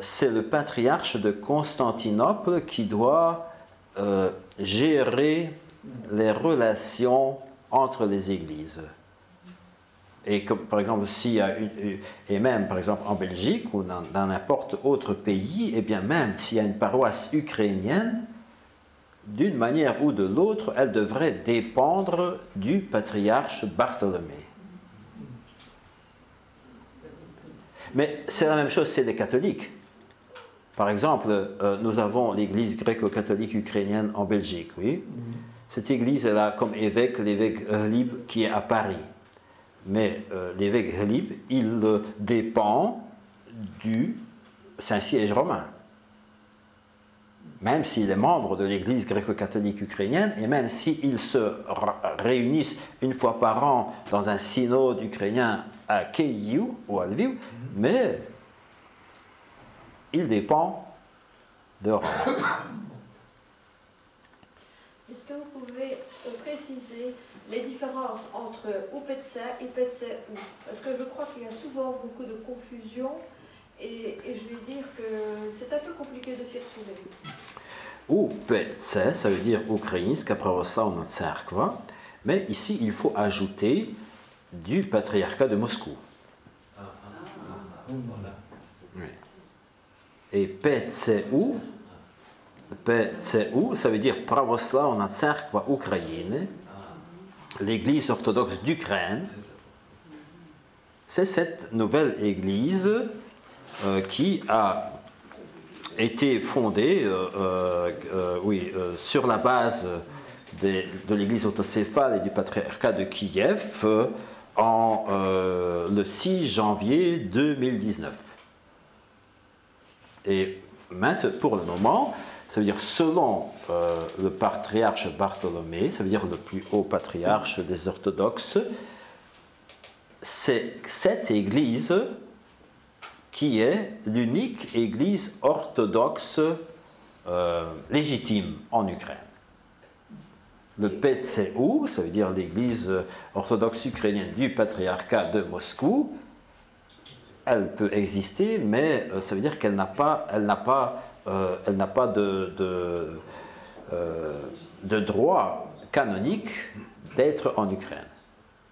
c'est le patriarche de Constantinople qui doit gérer les relations entre les églises. Et comme, par exemple, s'il y a et même par exemple en Belgique ou dans n'importe autre pays, et bien même s'il y a une paroisse ukrainienne, d'une manière ou de l'autre, elle devrait dépendre du patriarche Bartholomée. Mais c'est la même chose, c'est les catholiques. Par exemple, nous avons l'église gréco-catholique ukrainienne en Belgique, oui. Cette église, elle a comme évêque l'évêque Hlib qui est à Paris. Mais l'évêque Hlib, il dépend du Saint-Siège romain. Même s'il est membre de l'église gréco-catholique ukrainienne, et même s'ils se réunissent une fois par an dans un synode ukrainien à Kiev ou à Lviv, mais il dépend de Rome. Est-ce que vous pouvez préciser les différences entre UPC et PCU? Parce que je crois qu'il y a souvent beaucoup de confusion et je vais dire que c'est un peu compliqué de s'y retrouver. UPC, ça veut dire Ukrainska Pravoslavna Tserkva, mais ici il faut ajouter du patriarcat de Moscou. Oui. Et PCU, ça veut dire Pravoslavna Tserkva Ukraine, l'église orthodoxe d'Ukraine. C'est cette nouvelle église qui a été fondée sur la base de l'église autocéphale et du patriarcat de Kiev le 6 janvier 2019. Et maintenant, pour le moment, ça veut dire selon le patriarche Bartholomée, ça veut dire le plus haut patriarche des orthodoxes, c'est cette église qui est l'unique église orthodoxe légitime en Ukraine. Le PCU, ça veut dire l'église orthodoxe ukrainienne du patriarcat de Moscou, elle peut exister, mais ça veut dire qu'elle n'a pas de droit canonique d'être en Ukraine.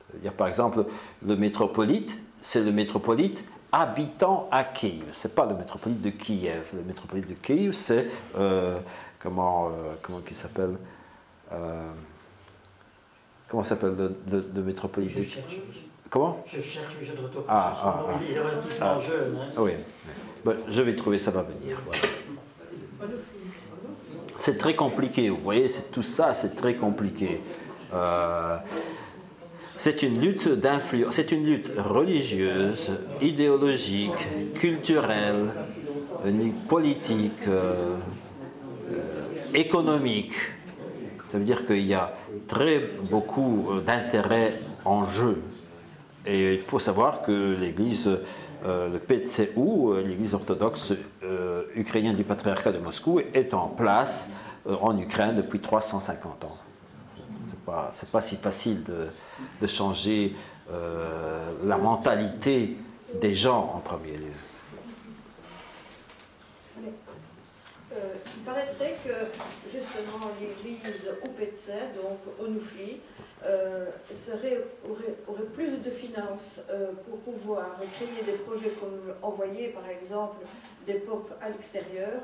Ça veut dire par exemple, le métropolite, c'est le métropolite habitant à Kiev. Ce n'est pas le métropolite de Kiev. Le métropolite de Kiev, c'est comment il s'appelle comment s'appelle le métropolite de Kiev? Comment? Je cherche, mais je ne retrouve pas. Il est relativement jeune. Hein, oui. Bon, je vais trouver, ça va venir. Voilà. C'est très compliqué, vous voyez, tout ça, c'est très compliqué. C'est une lutte d'influence, c'est une lutte religieuse, idéologique, culturelle, politique, économique. Ça veut dire qu'il y a très beaucoup d'intérêts en jeu. Et il faut savoir que l'Église, le PCU, l'Église orthodoxe ukrainienne du patriarcat de Moscou, est en place en Ukraine depuis 350 ans. c'est pas si facile de changer la mentalité des gens en premier lieu. Il paraîtrait que justement l'église Upetse, donc Onufli, aurait plus de finances pour pouvoir créer des projets comme envoyer par exemple des POP à l'extérieur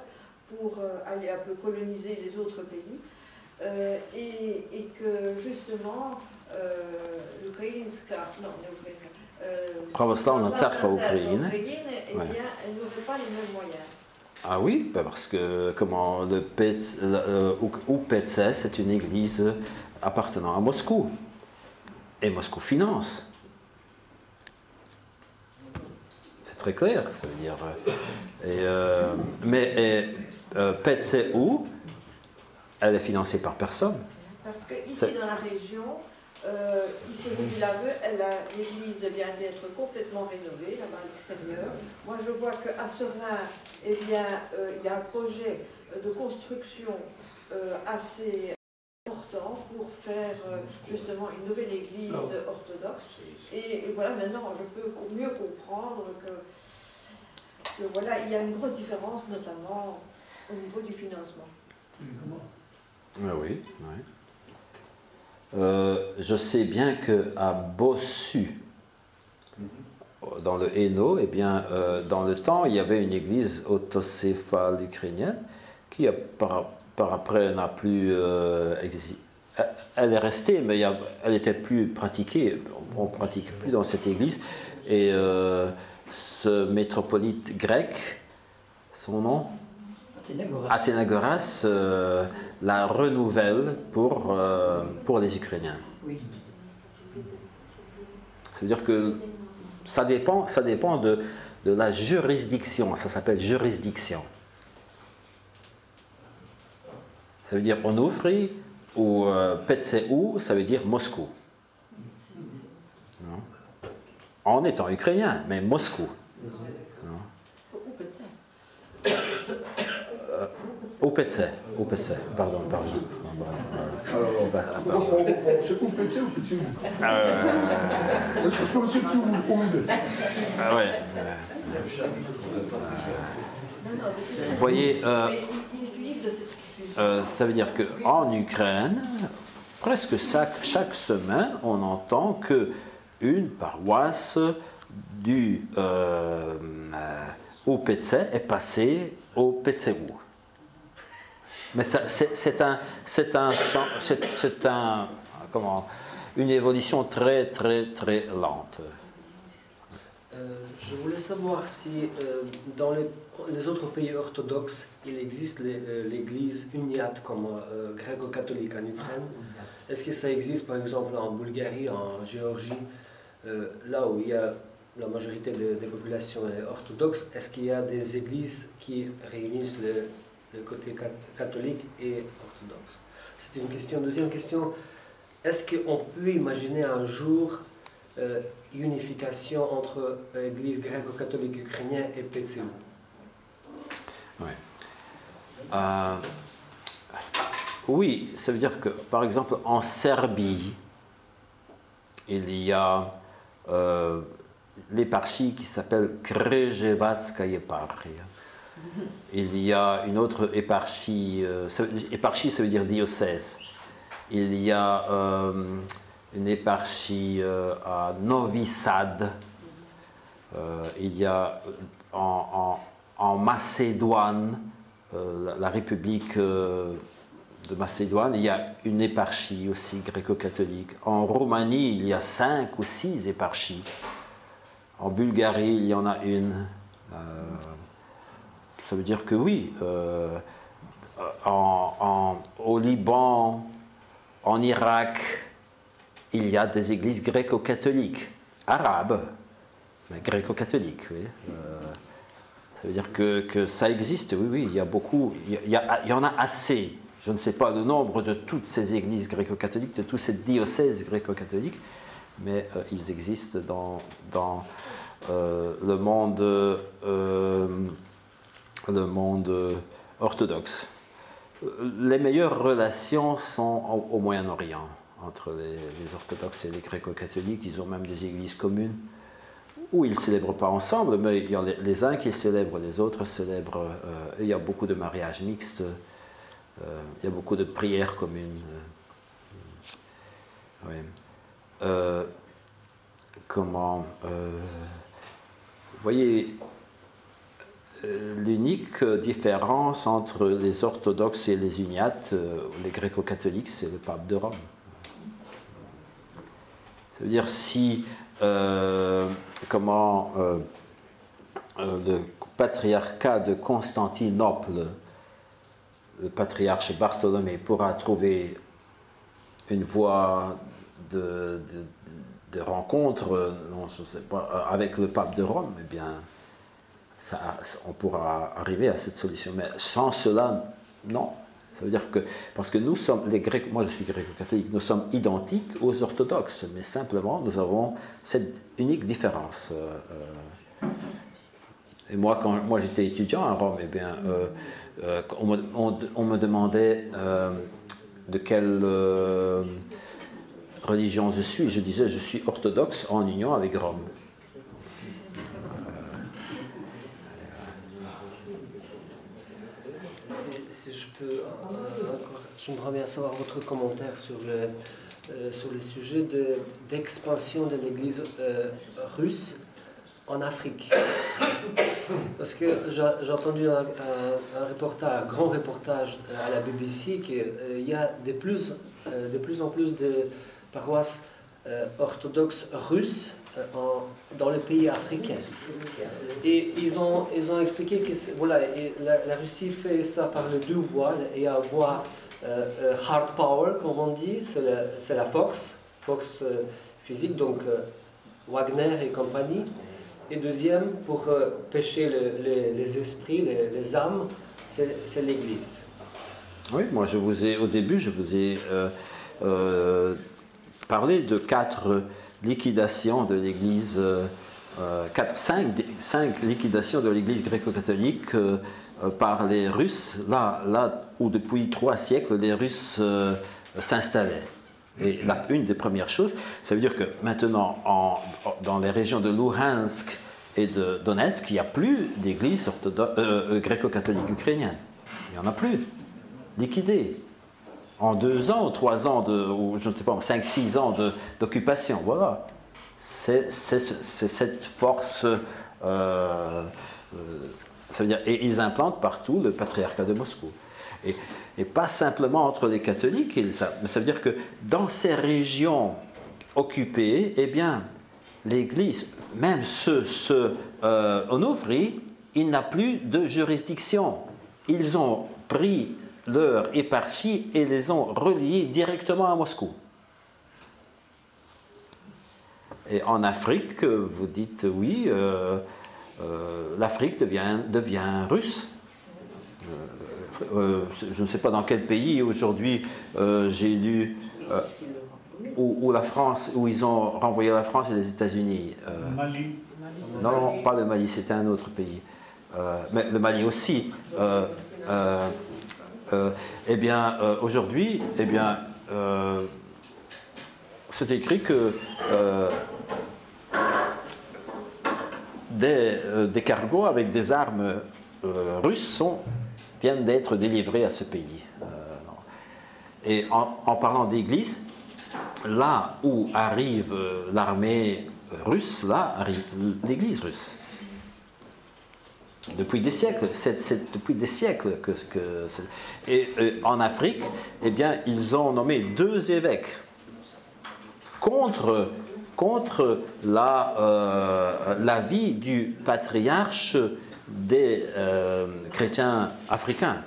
pour aller un peu coloniser les autres pays et que justement Pravoslavna Cerkva Ukraine, eh bien, elle n'aurait pas les mêmes moyens. Ah oui, parce que le UPC, c'est une église appartenant à Moscou. Et Moscou finance. C'est très clair, ça veut dire. Mais PCU, elle est financée par personne. Parce que ici dans la région, ici rue du Laveu, l'église vient d'être complètement rénovée là-bas à l'extérieur. Moi je vois qu'à Serein, eh bien, il y a un projet de construction assez important pour faire justement une nouvelle église orthodoxe. Et voilà, maintenant je peux mieux comprendre que voilà, il y a une grosse différence notamment au niveau du financement. Ah oui, oui. Je sais bien qu'à Bossu, dans le Hainaut, eh bien, dans le temps, il y avait une église autocéphale ukrainienne qui, par après, n'a plus existé. Elle est restée, mais elle n'était plus pratiquée. On ne pratique plus dans cette église. Et ce métropolite grec, son nom Athénagoras, la renouvelle pour les Ukrainiens. Oui. C'est-à-dire que ça dépend de la juridiction. Ça s'appelle juridiction. Ça veut dire Onufri ou PCU, ça veut dire Moscou. Non. En étant ukrainien, mais Moscou. UPC, pardon. C'est UPC ou PCU? Ah ouais. Vous voyez, ça veut dire qu'en Ukraine, presque chaque semaine, on entend qu'une paroisse du UPC est passée au PCU. Mais une évolution très lente. Je voulais savoir si dans les autres pays orthodoxes, il existe l'église uniate comme gréco-catholique en Ukraine. Est-ce que ça existe par exemple en Bulgarie, en Géorgie, là où il y a la majorité des populations orthodoxes? Est-ce qu'il y a des églises qui réunissent le côté catholique et orthodoxe? C'est une question. Deuxième question, est-ce qu'on peut imaginer un jour unification entre l'église gréco-catholique ukrainienne et PCU? Oui. Oui, ça veut dire que, par exemple, en Serbie, il y a l'éparchie qui s'appelle Krjevačka éparchie. Il y a une autre éparchie, éparchie ça veut dire diocèse. Il y a une éparchie à Novi Sad. Il y a en Macédoine, la République de Macédoine, il y a une éparchie aussi gréco-catholique. En Roumanie, il y a 5 ou 6 éparchies. En Bulgarie, il y en a une. Ça veut dire que oui, au Liban, en Irak, il y a des églises gréco-catholiques, arabes, mais gréco-catholiques. Oui. Ça veut dire que ça existe, oui, il y a beaucoup, il y en a assez. Je ne sais pas le nombre de toutes ces églises gréco-catholiques, de tous ces diocèses gréco-catholiques, mais ils existent dans le monde orthodoxe. Les meilleures relations sont au Moyen-Orient, entre les orthodoxes et les gréco-catholiques. Ils ont même des églises communes où ils ne célèbrent pas ensemble, mais il y a les uns qui célèbrent, les autres célèbrent. Il y a beaucoup de mariages mixtes, il y a beaucoup de prières communes. Oui. Vous voyez, l'unique différence entre les orthodoxes et les uniates, les gréco-catholiques, c'est le pape de Rome. Ça veut dire si le patriarcat de Constantinople, le patriarche Bartholomée, pourra trouver une voie de rencontre, non, je sais pas, avec le pape de Rome, eh bien, on pourra arriver à cette solution. Mais sans cela, non. Ça veut dire que, parce que nous sommes, les Grecs, moi je suis gréco-catholique, nous sommes identiques aux orthodoxes, mais simplement nous avons cette unique différence. Et moi, quand j'étais étudiant à Rome, eh bien, on me demandait de quelle religion je suis. Je disais, je suis orthodoxe en union avec Rome. Si je peux encore, j'aimerais bien savoir votre commentaire sur le sujet d'expansion de l'Église russe en Afrique. Parce que j'ai entendu un grand reportage à la BBC qu'il y a de plus en plus de paroisses orthodoxes russes dans les pays africains. Et ils ont expliqué que voilà, la Russie fait ça par les deux voies. Il y a la voie hard power, comme on dit, c'est la force physique, donc Wagner et compagnie. Et deuxième, pour pêcher les esprits, les âmes, c'est l'Église. Oui, moi au début, je vous ai parlé de 4 liquidations de l'Église, 5 liquidations de l'Église gréco-catholique par les Russes, là où depuis 3 siècles les Russes s'installaient. Et une des premières choses, ça veut dire que maintenant, dans les régions de Luhansk et de Donetsk, il n'y a plus d'église gréco-catholique ukrainienne. Il n'y en a plus. Liquidée. En 2 ans, 3 ans, ou je ne sais pas, 5-6 ans d'occupation. Voilà. C'est cette force. Ça veut dire, et ils implantent partout le patriarcat de Moscou. Et pas simplement entre les catholiques, mais ça veut dire que dans ces régions occupées, eh bien, l'Église, même en Ouvry, il n'a plus de juridiction. Ils ont pris leur éparchie et les ont reliés directement à Moscou. Et en Afrique, vous dites oui, l'Afrique devient russe. Je ne sais pas dans quel pays aujourd'hui j'ai lu où la France, où ils ont renvoyé la France et les États-Unis. Mali. Non, pas le Mali, c'était un autre pays. Mais le Mali aussi. Eh bien, aujourd'hui, eh bien, c'est écrit que des cargos avec des armes russes viennent d'être délivrés à ce pays. Et en parlant d'église, là où arrive l'armée russe, là arrive l'église russe. Depuis des siècles, c'est depuis des siècles et en Afrique, eh bien, ils ont nommé 2 évêques contre l'avis du patriarche des chrétiens africains,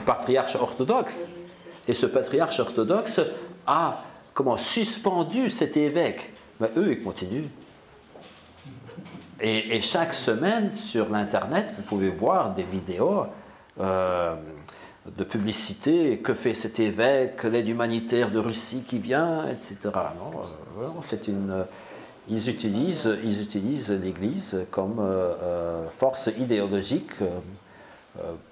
patriarche orthodoxe. Et ce patriarche orthodoxe a suspendu cet évêque. Mais eux, ils continuent. Et chaque semaine, sur l'Internet, vous pouvez voir des vidéos de publicité, que fait cet évêque, l'aide humanitaire de Russie qui vient, etc. Non, ils utilisent l'Église comme force idéologique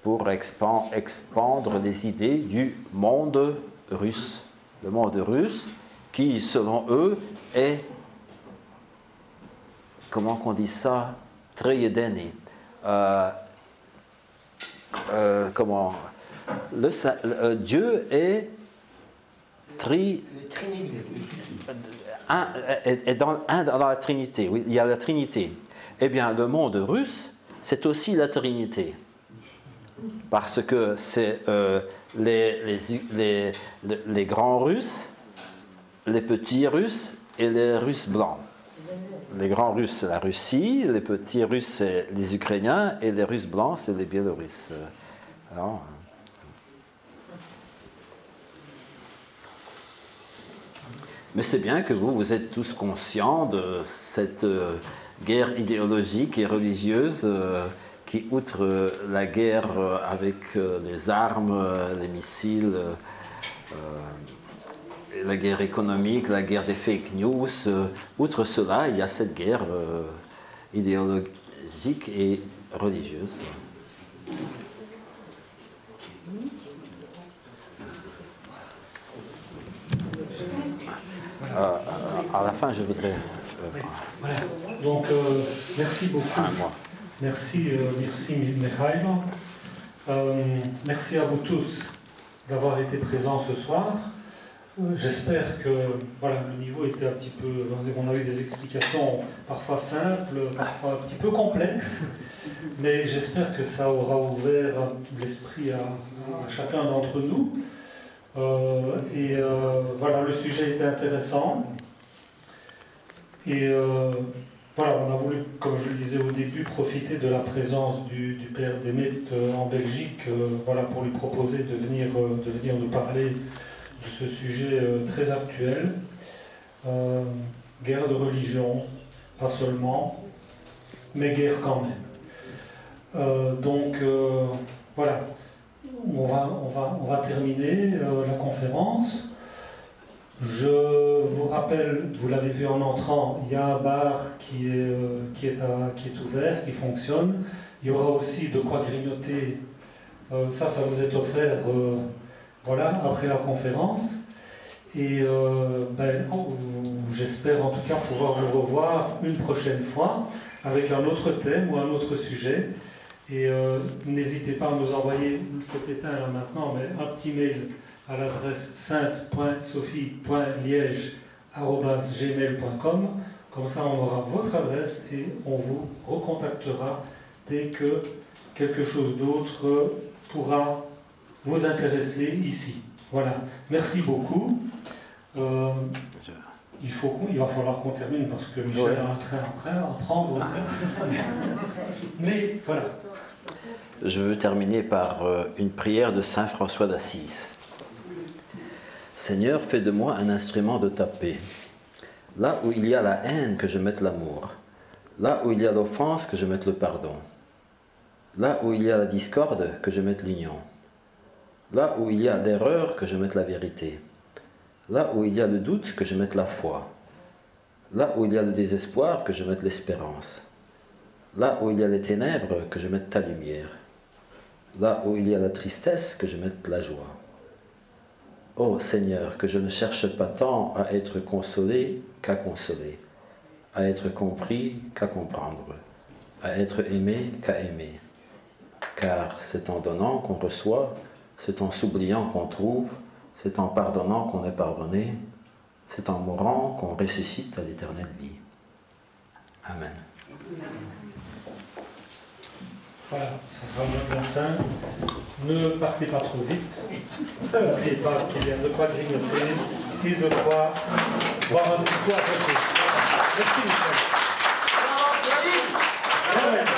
pour expandre les idées du monde russe. Le monde russe, qui, selon eux, est, comment qu'on dit ça, Triyedeni. Comment Dieu est dans la Trinité. Oui, il y a la Trinité. Eh bien, le monde russe, c'est aussi la Trinité. Parce que c'est les grands Russes, les petits Russes et les Russes blancs. Les grands Russes, c'est la Russie, les petits Russes, c'est les Ukrainiens, et les Russes blancs, c'est les Biélorusses. Alors, mais c'est bien que vous êtes tous conscients de cette guerre idéologique et religieuse qui, outre la guerre avec les armes, les missiles, la guerre économique, la guerre des fake news, outre cela, il y a cette guerre idéologique et religieuse. À la fin, je voudrais... Voilà. Donc, merci beaucoup. Merci Mikhailo. Merci à vous tous d'avoir été présents ce soir. J'espère que voilà, le niveau était un petit peu... On a eu des explications parfois simples, parfois un petit peu complexes, mais j'espère que ça aura ouvert l'esprit à chacun d'entre nous. Voilà, le sujet était intéressant. Et voilà, on a voulu, comme je le disais au début, profiter de la présence du père Demet en Belgique, voilà, pour lui proposer de venir nous parler de ce sujet très actuel. Guerre de religion, pas seulement, mais guerre quand même. Donc voilà, on va terminer la conférence. Je vous rappelle, vous l'avez vu en entrant, il y a un bar qui est ouvert, qui fonctionne. Il y aura aussi de quoi grignoter. Ça vous est offert voilà, après la conférence. Et j'espère en tout cas pouvoir vous revoir une prochaine fois avec un autre thème ou un autre sujet. Et n'hésitez pas à nous envoyer, c'est éteint là maintenant, mais un petit mail à l'adresse sainte.sophie.liège@gmail.com. Comme ça, on aura votre adresse et on vous recontactera dès que quelque chose d'autre pourra vous intéresser ici. Voilà. Merci beaucoup. Il va falloir qu'on termine parce que Michel a un train à prendre aussi. Mais voilà. Je veux terminer par une prière de Saint François d'Assise. Seigneur, fais de moi un instrument de ta paix. Là où il y a la haine, que je mette l'amour. Là où il y a l'offense, que je mette le pardon. Là où il y a la discorde, que je mette l'union. Là où il y a l'erreur, que je mette la vérité. Là où il y a le doute, que je mette la foi. Là où il y a le désespoir, que je mette l'espérance. Là où il y a les ténèbres, que je mette ta lumière. Là où il y a la tristesse, que je mette la joie. Ô Seigneur, que je ne cherche pas tant à être consolé qu'à consoler, à être compris qu'à comprendre, à être aimé qu'à aimer. Car c'est en donnant qu'on reçoit, c'est en s'oubliant qu'on trouve, c'est en pardonnant qu'on est pardonné, c'est en mourant qu'on ressuscite à l'éternelle vie. Amen. Voilà, ça sera la fin. Ne partez pas trop vite. N'oubliez pas qu'il y a de quoi grignoter et de quoi boire un petit coup à côté. Merci Michel.